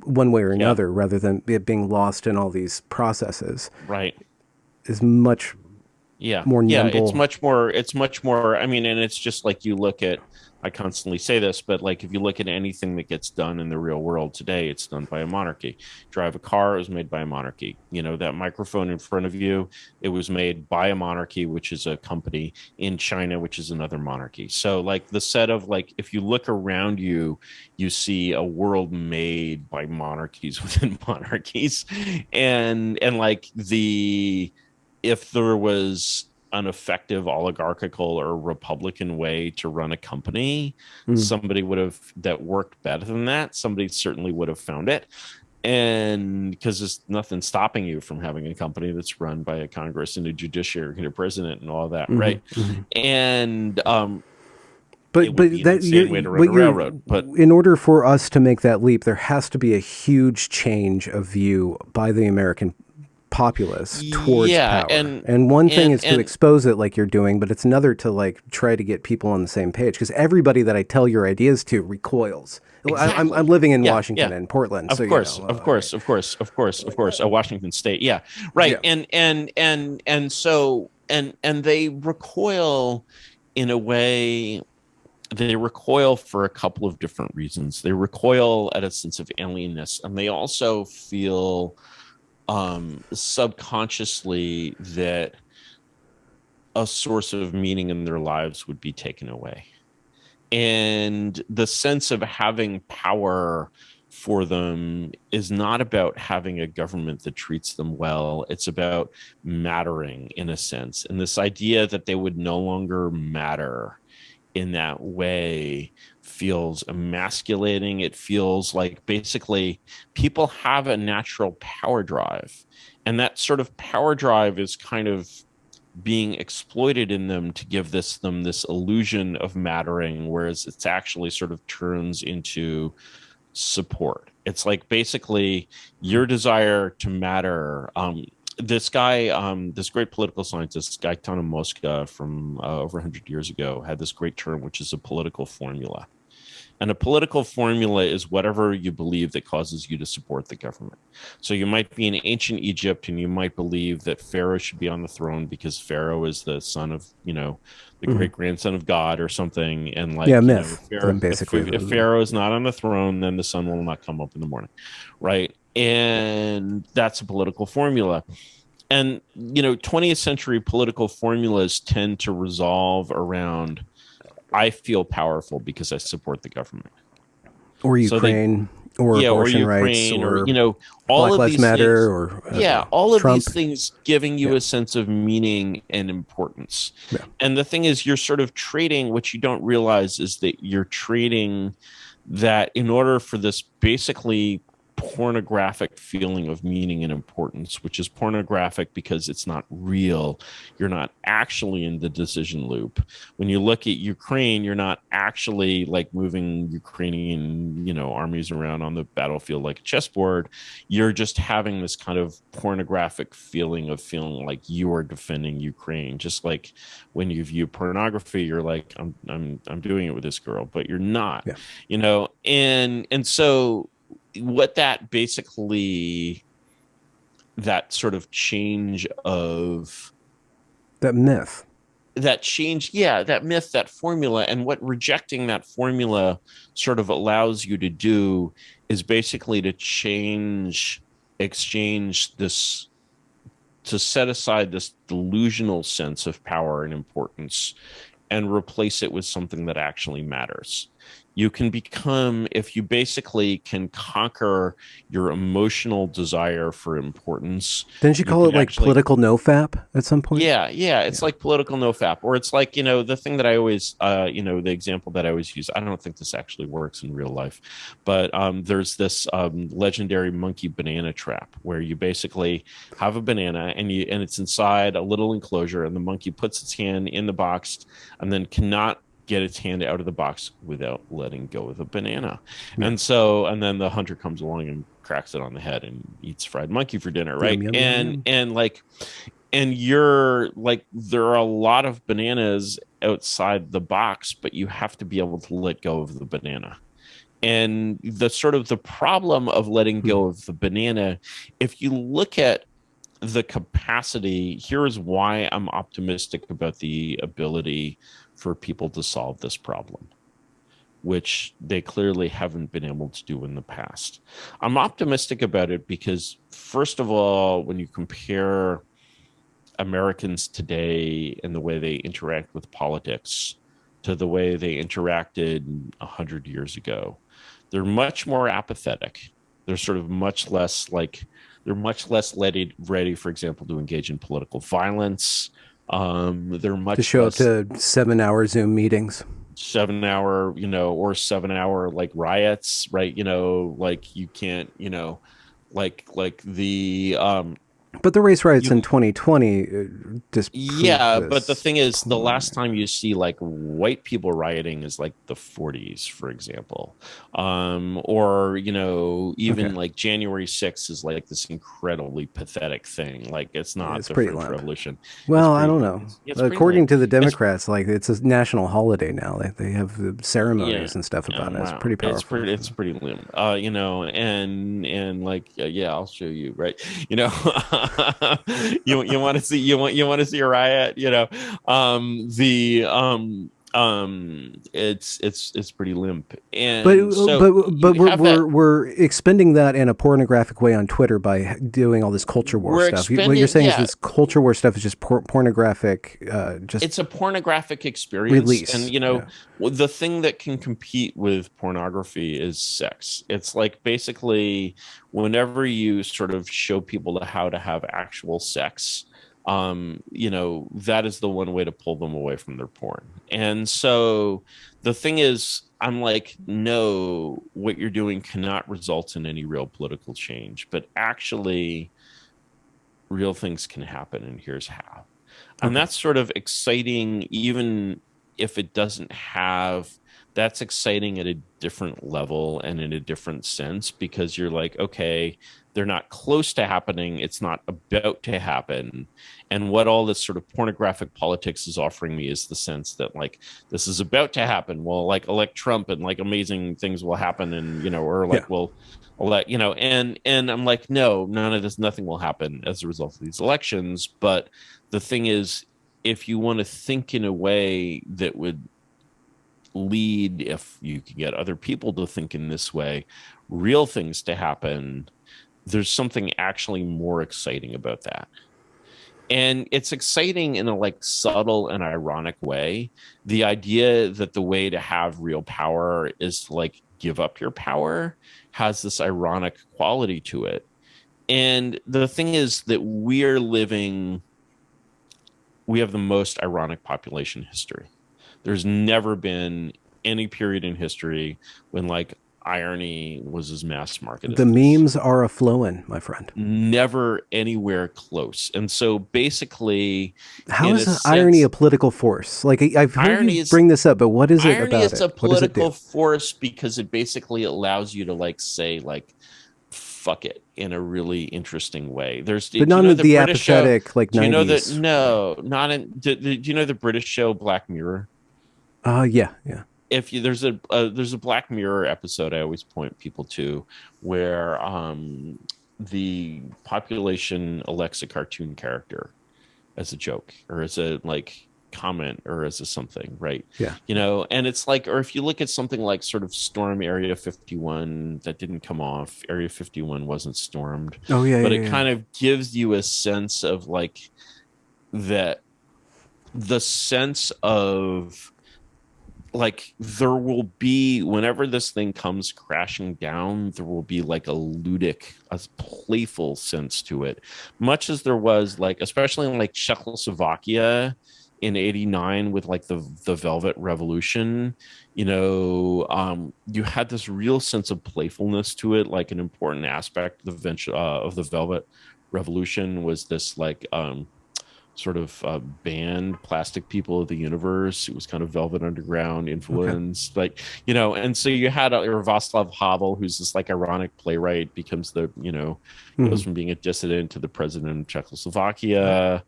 one way or Yeah. another, rather than it being lost in all these processes, Right. is much more Yeah, nimble. it's much more, I mean, and it's just like you look at, I constantly say this, but like if you look at anything that gets done in the real world today, it's done by a monarchy. Drive a car, it was made by a monarchy. That microphone in front of you, it was made by a monarchy, which is a company in China, which is another monarchy. So like the set of, like, if you look around you, you see a world made by monarchies within monarchies. And like the if there was an effective oligarchical or Republican way to run a company, Mm. somebody would have that worked better than that. Somebody certainly would have found it. And because there's nothing stopping you from having a company that's run by a Congress and a judiciary and a president and all that, Hmm. right? Hmm. And it would But be an that insane way to run what a you're railroad. But in order for us to make that leap, there has to be a huge change of view by the American populace towards yeah, power. And one thing is to and expose it like you're doing, but it's another to like try to get people on the same page because everybody that I tell your ideas to recoils. Well, I'm exactly. living in Yeah, Washington yeah. and Portland, so Of you course, know. of Right. course, of course, of course, of Like, course. Washington State, yeah, right. yeah. And they recoil in a way. They recoil for a couple of different reasons. They recoil at a sense of alienness, and they also feel subconsciously that a source of meaning in their lives would be taken away. And the sense of having power for them is not about having a government that treats them well. It's about mattering in a sense. And this idea that they would no longer matter in that way feels emasculating. It feels like basically people have a natural power drive. And that sort of power drive is kind of being exploited in them to give them this illusion of mattering, whereas it's actually sort of turns into support. It's like basically your desire to matter. This guy, this great political scientist, Gaetano Mosca, from over 100 years ago, had this great term, which is a political formula. And a political formula is whatever you believe that causes you to support the government. So you might be in ancient Egypt and you might believe that Pharaoh should be on the throne because Pharaoh is the son of, the Hmm. great grandson of God or something. And Yeah, like, myth. Basically, if Pharaoh is not on the throne, then the sun will not come up in the morning. Right. And that's a political formula. And, 20th century political formulas tend to resolve around I feel powerful because I support the government. or So they, Ukraine, or yeah, or abortion rights, Ukraine, or, or all Black of Lives these Matter, things. or Yeah, all of Trump. these things giving you Yeah, a sense of meaning and importance. yeah. And the thing is, you're sort of trading what you don't realize is that you're trading that in order for this basically pornographic feeling of meaning and importance, which is pornographic because it's not real. You're not actually in the decision loop. When you look at Ukraine, you're not actually like moving Ukrainian, armies around on the battlefield like a chessboard. You're just having this kind of pornographic feeling of feeling like you are defending Ukraine. Just like when you view pornography, you're like, I'm doing it with this girl, but you're not, Yeah. and so what that basically that sort of change of That myth. that change, yeah, that myth, that formula, and what rejecting that formula sort of allows you to do is basically to exchange this, to set aside this delusional sense of power and importance and replace it with something that actually matters. You can become, if you basically can conquer your emotional desire for importance, Didn't you you call can it like actually, political nofap at some point? yeah, it's Yeah. like political nofap, or it's like, the thing that I always, the example that I always use. I don't think this actually works in real life, but there's this legendary monkey banana trap where you basically have a banana and it's inside a little enclosure, and the monkey puts its hand in the box and then cannot get its hand out of the box without letting go of the banana. Yeah. And then the hunter comes along and cracks it on the head and eats fried monkey for dinner, Yum right? yum yum And yum. and like and you're like, there are a lot of bananas outside the box, but you have to be able to let go of the banana. And the sort of the problem of letting Hmm. go of the banana, if you look at the capacity, here is why I'm optimistic about the ability for people to solve this problem, which they clearly haven't been able to do in the past. I'm optimistic about it because, first of all, when you compare Americans today and the way they interact with politics to the way they interacted 100 years ago, they're much more apathetic. They're sort of much less like, they're much less ready, for example, to engage in political violence. They're To much show up less to 7 hour Zoom meetings. 7 hour, or 7 hour like riots, right? Like you can't, like the But the race riots in you 2020 disprove yeah, but the this thing is, the last point. time you see like white people rioting is like the 40s, for example. Or, Okay. even like January 6th is like this incredibly pathetic thing. Like it's not It's the pretty French limp. Revolution. Well, I don't know. It's pretty According limp. to the It's Democrats, like it's a national holiday now. They have the Yeah. ceremonies and stuff Oh, about it. It's wow. pretty powerful. It's pretty limp. And like yeah, I'll show you, right? You know, you want to see you want to see a riot, the it's pretty limp. But And so but you have that. we're expending that in a pornographic way on Twitter by doing all this culture war We're stuff. What you're expending, saying is yeah, this culture war stuff is just pornographic, just it's a pornographic experience. And release. Yeah. the thing that can compete with pornography is sex. It's like basically whenever you sort of show people how to have actual sex, that is the one way to pull them away from their porn. And so the thing is, I'm like, no, what you're doing cannot result in any real political change, but actually real things can happen, and here's how. And Okay. that's sort of exciting, even if it doesn't have, that's exciting at a different level and in a different sense, because you're like, okay, they're not close to happening, it's not about to happen. And what all this sort of pornographic politics is offering me is the sense that like this is about to happen. Well, like elect Trump and like amazing things will happen, and or Yeah. like well all that, and I'm like, no, none of this, nothing will happen as a result of these elections. But the thing is, if you want to think in a way that would lead, if you can get other people to think in this way, real things to happen, there's something actually more exciting about that. And it's exciting in a like subtle and ironic way. The idea that the way to have real power is to like give up your power has this ironic quality to it. And the thing is that we have the most ironic population history. There's never been any period in history when like irony was as mass market The as this. memes are a flowing, my friend. Never anywhere close. And so basically, How in a is irony a sense, political force? Like I've heard you irony is bring this up, but what is it irony about is it? a What does it do? political force because it basically allows you to like say like fuck it in a really interesting way. Do But you not know in the the British show? apathetic like Do you know that? '90s way. No, not in. Do you know the British show Black Mirror? Yeah, yeah. If you there's a Black Mirror episode I always point people to where the population elects a cartoon character as a joke or as a like comment or as a something, right? Yeah. And it's like, or if you look at something like sort of Storm Area 51, that didn't come off. Area 51 wasn't stormed, Oh yeah, but yeah, it yeah. kind of gives you a sense of like that the sense of like there will be, whenever this thing comes crashing down, there will be like a ludic, a playful sense to it, much as there was like, especially in like Czechoslovakia in '89 with like the Velvet Revolution. You had this real sense of playfulness to it. Like an important aspect of the Velvet Revolution was this like sort of band Plastic People of the Universe. It was kind of Velvet Underground Okay. influence, like, and so you had Václav Havel, who's this like ironic playwright, becomes goes Hmm. from being a dissident to the president of Right. Czechoslovakia.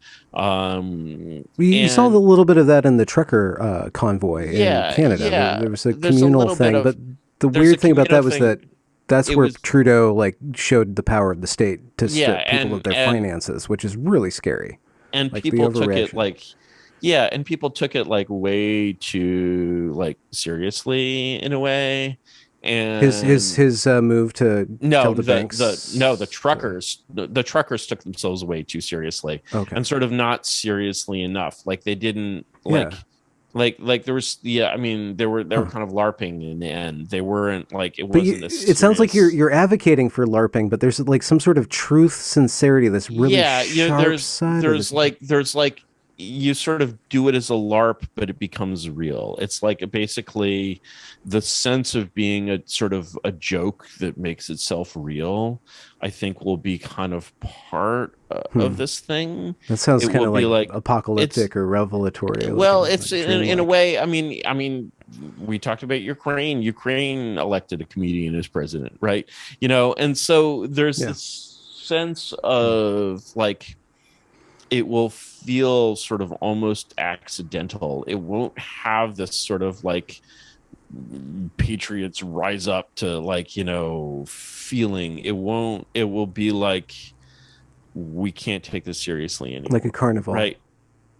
You saw the And little bit of that in the trucker convoy in yeah, Canada. yeah, There was a there's a communal little bit thing, of, but the there's a weird thing about communal that was that thing. that's It where was, Trudeau like showed the power of the state to yeah, strip people of their and finances, which is really scary. and Like the people took it overreaction. like, yeah, and people took it like way too like seriously in a way. And His move to tell no, the the banks. truckers, the truckers took themselves way too seriously, Okay. and sort of not seriously enough. Like they didn't Yeah. like there was, yeah, I mean they were Huh. kind of larping in the end. They weren't like, it But wasn't a it sounds like serious. you're advocating for LARPing, but there's like some sort of truth, sincerity, this really Yeah, sharp side of this. there's like you sort of do it as a LARP, but it becomes real. It's like basically the sense of being a sort of a joke that makes itself real, I think will be kind of part of Hmm. this thing. That sounds It kind will of be like like, it's, apocalyptic or revelatory, well, it's like in a dreamlike. way, I mean, we talked about Ukraine. Ukraine elected a comedian as president, right? And so there's Yeah. this sense of like, it will feel sort of almost accidental. It won't have this sort of like patriots rise up to like, feeling. It will be like, we can't take this seriously Like a anymore. carnival. Right.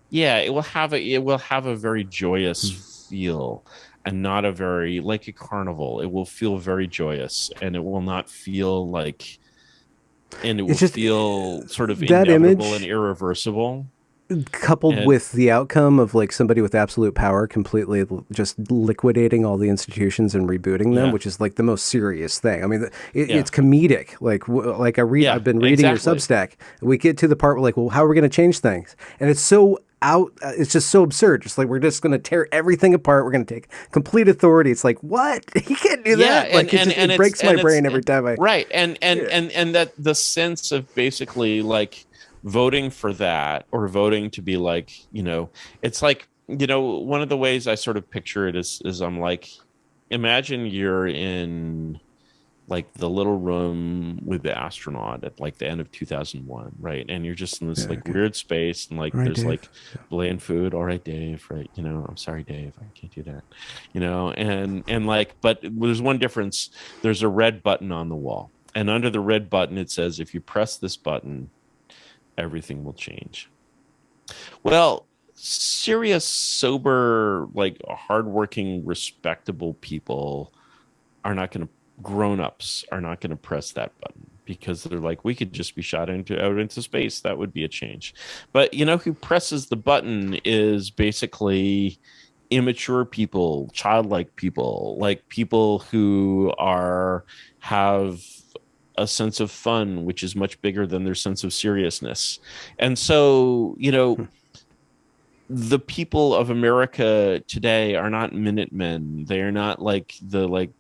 Yeah, it will have a very Hmm. joyous feel, and not a very like a carnival. It will feel very joyous, and it will not feel like, and it will It's just feel sort of that inevitable and image irreversible. coupled And with the outcome of like somebody with absolute power completely just liquidating all the institutions and rebooting them, yeah, which is like the most serious thing. I mean, yeah, it's comedic. yeah, I've been reading your exactly. Substack. We get to the part where like, well, how are we going to change things? And it's so out. It's just so absurd. Just like we're just going to tear everything apart. We're going to take complete authority. It's like what? You can't do Yeah, that. and Like and and it it's breaks my and it's brain every time I. right, and Yeah. and and that the sense of basically like voting for that, or voting to be like, it's like, one of the ways I sort of picture it is I'm like, imagine you're in like the little room with the astronaut at like the end of 2001, right? And you're just in Yeah. this like Okay. weird space, and like All right, there's Dave. like bland food. All right, Dave, right? I'm sorry, Dave, I can't do that. And like, but there's one difference. There's a red button on the wall, and under the red button it says, if you press this button, everything will change. Well, serious, sober, like hardworking, respectable people are not going to, grown-ups are not going to press that button, because they're like, we could just be shot out into space. That would be a change. But who presses the button is basically immature people, childlike people, like people who are have a sense of fun, which is much bigger than their sense of seriousness. And so, the people of America today are not Minutemen. They are not like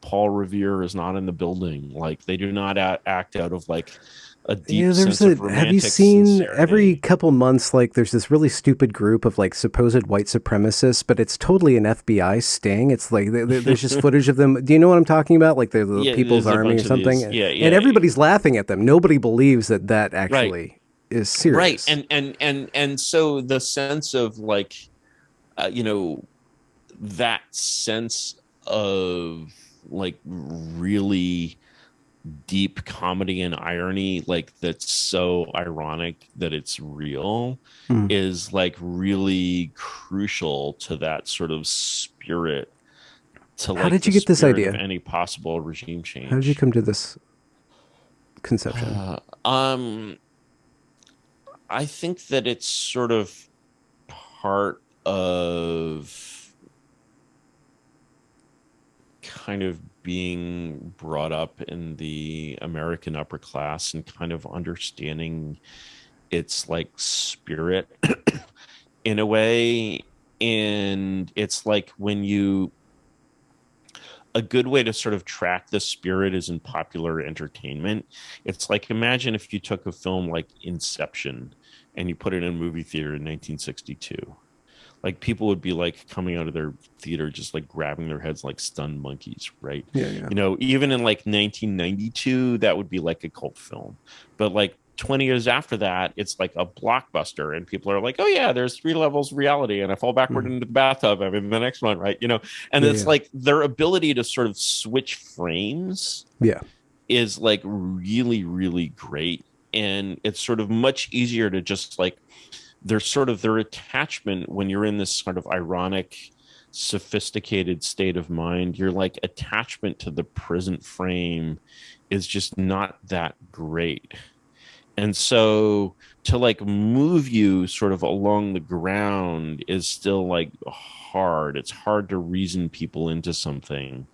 Paul Revere is not in the building. Like, they do not act out of like a Yeah, deep sense of have you romantic seen every sincerity. couple months, like, there's this really stupid group of, like, supposed white supremacists, but it's totally an FBI sting. It's like, there's just footage of them. Do you know what I'm talking about? Like, they're the Yeah, People's there's a Army or bunch of something. these. Yeah, And yeah, everybody's laughing at them. Nobody believes that that right, actually is right. serious. And so the sense of like, that sense of like really deep comedy and irony, like that's so ironic that it's real, Hmm. is like really crucial to that sort of spirit, to How like did the you get this spirit of idea? any possible regime How did you change. come to this conception? uh, um I think that it's sort of part of kind of being brought up in the American upper class, and kind of understanding its like spirit in a way. And it's like, when you, a good way to sort of track the spirit is in popular entertainment. It's like, imagine if you took a film like Inception and you put it in a movie theater in 1962. Like, people would be like coming out of their theater just like grabbing their heads like stunned monkeys, right? Yeah, yeah. Even in like 1992, that would be like a cult film. But like 20 years after that, it's like a blockbuster, and people are like, oh yeah, there's three levels of reality, and I fall backward Hmm. into the bathtub, I'm in the next one, right? And Yeah, it's yeah. like their ability to sort of switch frames Yeah. is like really, really great. And it's sort of much easier to just like, there's sort of their attachment when you're in this sort of ironic, sophisticated state of mind, your like attachment to the present frame is just not that great. And so to like move you sort of along the ground is still like hard. It's hard to reason people into something.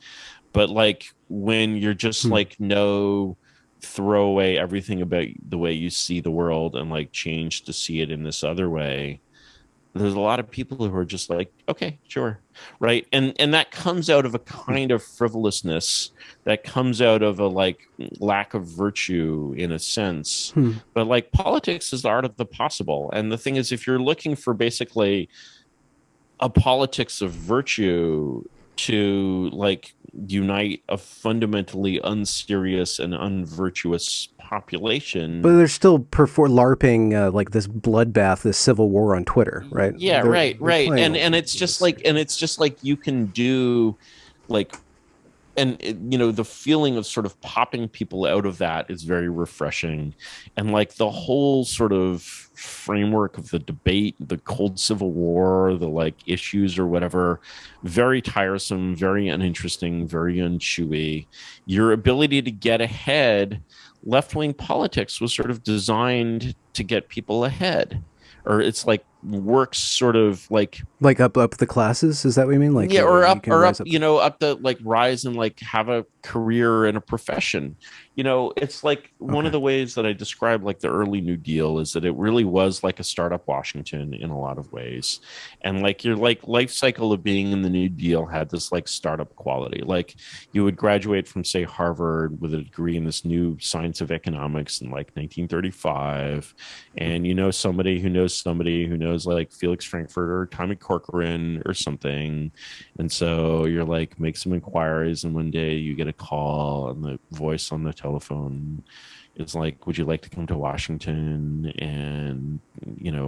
But like, when you're just Hmm. like, no, throw away everything about the way you see the world and like change to see it in this other way, there's a lot of people who are just like, okay, sure, right, and that comes out of a kind of frivolousness, that comes out of a like lack of virtue in a sense. Hmm. But like politics is the art of the possible, and the thing is, if you're looking for basically a politics of virtue to like unite a fundamentally unserious and unvirtuous But population. they're still LARPing like this bloodbath, this civil war on Twitter, right? Yeah, right, They're right. playing And it's just this. like, you can do like, and the feeling of sort of popping people out of that is very refreshing. And like the whole sort of framework of the debate, the cold civil war, the like issues or whatever, very tiresome, very uninteresting, very unchewy. Your ability to get ahead, left-wing politics was sort of designed to get people ahead, or it's like works sort of like, Like up the classes, is that what you mean? Like yeah, you can or rise up, up. up the like rise and like have a career and a profession. It's like one of Okay. the ways that I describe like the early New Deal is that it really was like a startup Washington in a lot of ways. And like your like life cycle of being in the New Deal had this like startup quality. Like you would graduate from say Harvard with a degree in this new science of economics in like 1935, and somebody who knows somebody who knows like Felix Frankfurt or Tommy Corcoran or something. And so you're like, make some inquiries, and one day you get a call, and the voice on the telephone is like, would you like to come to Washington and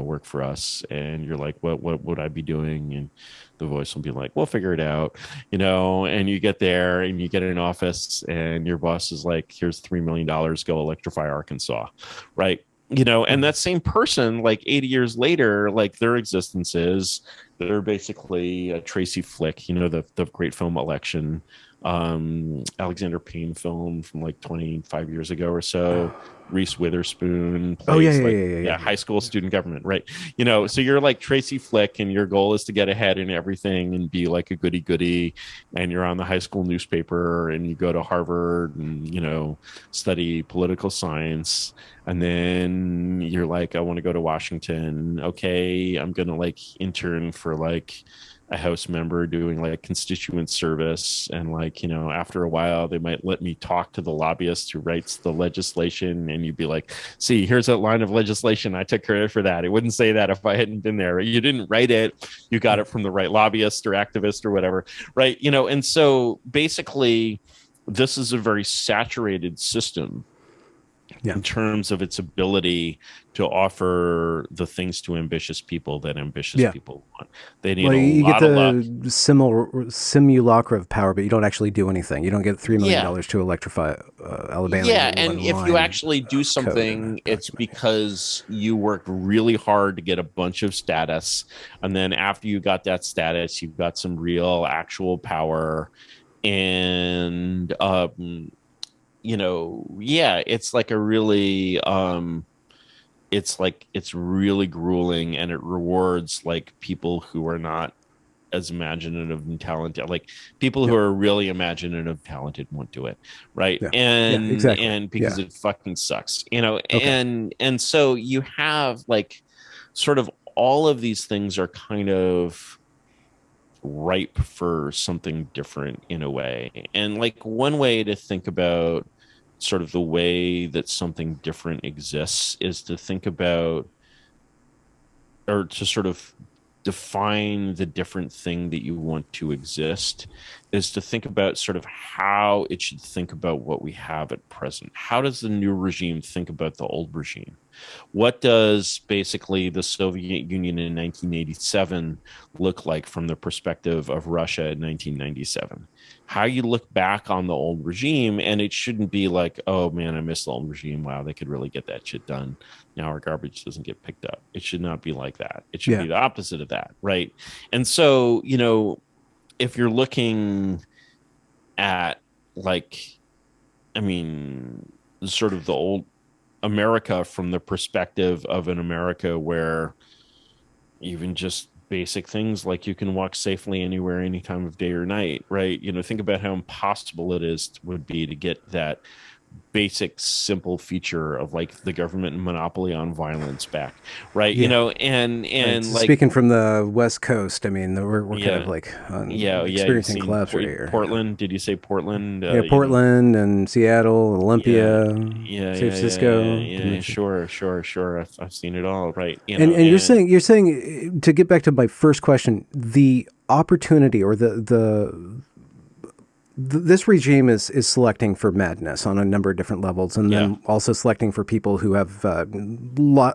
work for us? And you're like, what would I be doing? And the voice will be like, we'll figure it out. And you get there and you get in an office, and your boss is like, here's $3 million, go electrify Arkansas, right? And Hmm. that same person, like 80 years later, like their existence is, they're basically a Tracy Flick, the great film Election, Alexander Payne film from like 25 years ago or so. Reese Witherspoon Oh yeah, plays yeah, like, yeah, yeah, yeah, yeah, high school yeah. student government, right? Yeah. So you're like Tracy Flick, and your goal is to get ahead in everything and be like a goody goody, and you're on the high school newspaper, and you go to Harvard and study political science, and then you're like, I want to go to Washington. Okay, I'm gonna like intern for like a house member doing like constituent service, and like after a while they might let me talk to the lobbyist who writes the legislation, and you'd be like, see, here's a line of legislation, I took credit for that. It wouldn't say that if I hadn't been there. You didn't write it, you got Hmm. it from the right lobbyist or activist or whatever, right? And so basically this is a very saturated system Yeah. in terms of its ability to offer the things to ambitious people that ambitious Yeah. people want. They need Well, a you get lot of luck. the simulacra of power, but you don't actually do anything. You don't get $3 million Yeah. to electrify Alabama. You Yeah. get And one if you line actually do of code in a something, it's document. because you worked really hard to get a bunch of status. And then after you got that status, you've got some real actual power. And, yeah, it's like a really, it's like it's really grueling, and it rewards like people who are not as imaginative and talented. Like people who Yep. are really imaginative and talented won't do it, right? Yeah. Yeah. and Exactly. and because Yeah. it fucking sucks, Okay. and so you have like sort of all of these things are kind of ripe for something different in a way. And like one way to think about sort of the way that something different exists is to think about, or to sort of define the different thing that you want to exist, is to think about sort of how it should think about what we have at present. How does the new regime think about the old regime? What does basically the Soviet Union in 1987 look like from the perspective of Russia in 1997? How you look back on the old regime, and it shouldn't be like, oh man, I miss the old regime. Wow, they could really get that shit done. Now our garbage doesn't get picked up. It should not be like that. It should Yeah. be the opposite of that, right? And so, if you're looking at like, I mean, sort of the old America from the perspective of an America where even just basic things like you can walk safely anywhere, any time of day or night, right? Think about how impossible it is would be to get that basic simple feature of like the government monopoly on violence back, right? Yeah. Right. And So like, speaking from the West Coast, I mean, we're kind of yeah, like you've experiencing seen collapse right here. Yeah. Portland. Did you say Portland? Yeah, Portland and Seattle, Yeah, Olympia, San Francisco. Didn't yeah. mention. Sure. I've seen it all, right? And And you're saying to get back to my first question, the opportunity or this regime is selecting for madness on a number of different levels, and yeah, then also selecting for people who have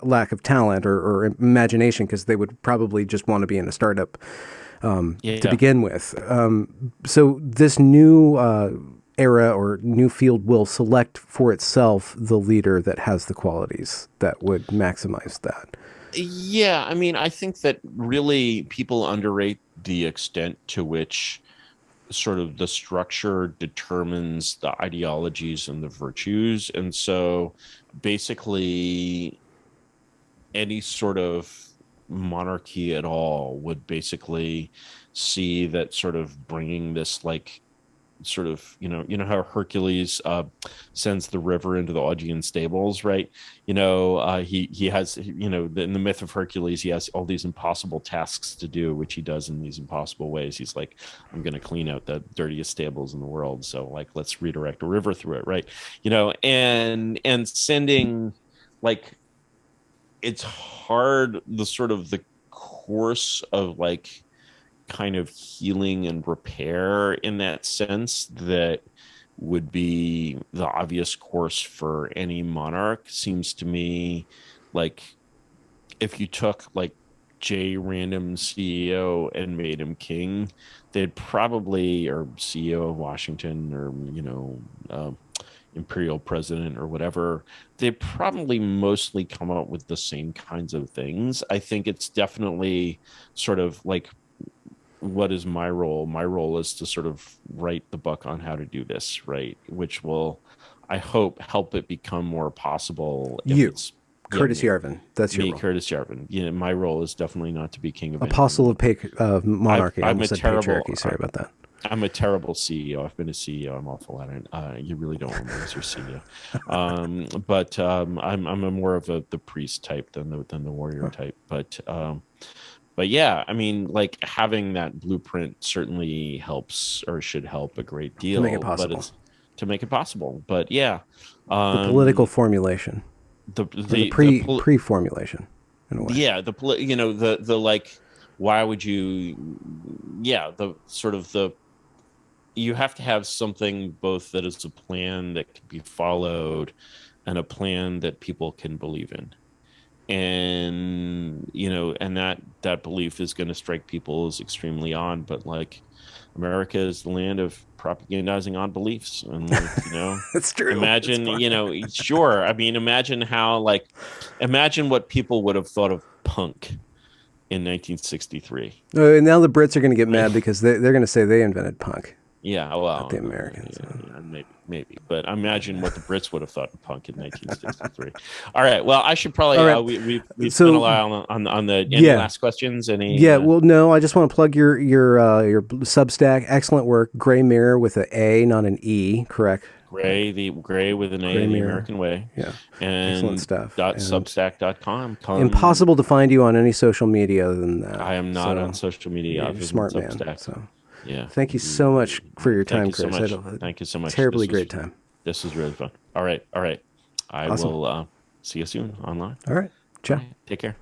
lack of talent or imagination, because they would probably just want to be in a startup to yeah. begin with. So this new era or new field will select for itself the leader that has the qualities that would maximize that. Yeah, I mean, I think that really people underrate the extent to which sort of the structure determines the ideologies and the virtues. And so basically, any sort of monarchy at all would basically see that sort of bringing this like sort of how Hercules sends the river into the Augean stables, right? He has in the myth of Hercules, he has all these impossible tasks to do, which he does in these impossible ways. He's like, I'm going to clean out the dirtiest stables in the world, so like let's redirect a river through it, right? And sending like it's hard the sort of the course of like kind of healing and repair in that sense that would be the obvious course for any monarch seems to me like if you took like J random CEO and made him king, they'd probably, or CEO of Washington, or imperial president or whatever, they probably mostly come up with the same kinds of things. I think it's definitely sort of like, what is my role? My role is to sort of write the book on how to do this, right? Which will, I hope, help it become more possible if You, it's, yeah, Curtis Yarvin, that's your me, role. Curtis Yarvin. My role is definitely not to be king of Apostle anything. of monarchy. I I'm a almost said terrible, patriarchy. Sorry about that. I'm a terrible CEO. I've been a CEO. I'm awful at it. You really don't want me as your CEO. But I'm a more of the priest type than the warrior Huh. type. But yeah, I mean, like having that blueprint certainly helps or should help a great To make it deal. But possible. it's to make it possible. But yeah, The political um, formulation the or the the the pol- pre-formulation in a way. yeah the like, why would you, yeah, the sort of the, you have to have something both that is a plan that can be followed and a plan that people can believe in. And and that belief is going to strike people as extremely odd, but like America is the land of propagandizing odd beliefs. And like, It's true. It's imagine, fun. sure, I mean, imagine how like, imagine what people would have thought of punk in 1963, And now the Brits are going to get right? mad because they're going to say they invented punk, Yeah, not the well, Americans. yeah, maybe, but imagine what the Brits would have thought of punk in 1963. All right, well, I should All probably right. we've spent a So while on the, any yeah, last questions? Any yeah. Well, no, I just want to plug your Substack. Excellent work. Gray Mirror with an A, not an E. Correct. gray with an A, Gray the Mirror. American way, Yeah. Excellent and stuff. dot And substack.com. Come, impossible to find you on any social media other than that. I am not on So social media you're a other than smart man. Substack. So Yeah. thank you so much for your Thank time, you so Chris. I had much. a Thank you so much. terribly great time. This was really fun. All right. I Awesome. will see you soon online. All right. All Ciao. right. Take care.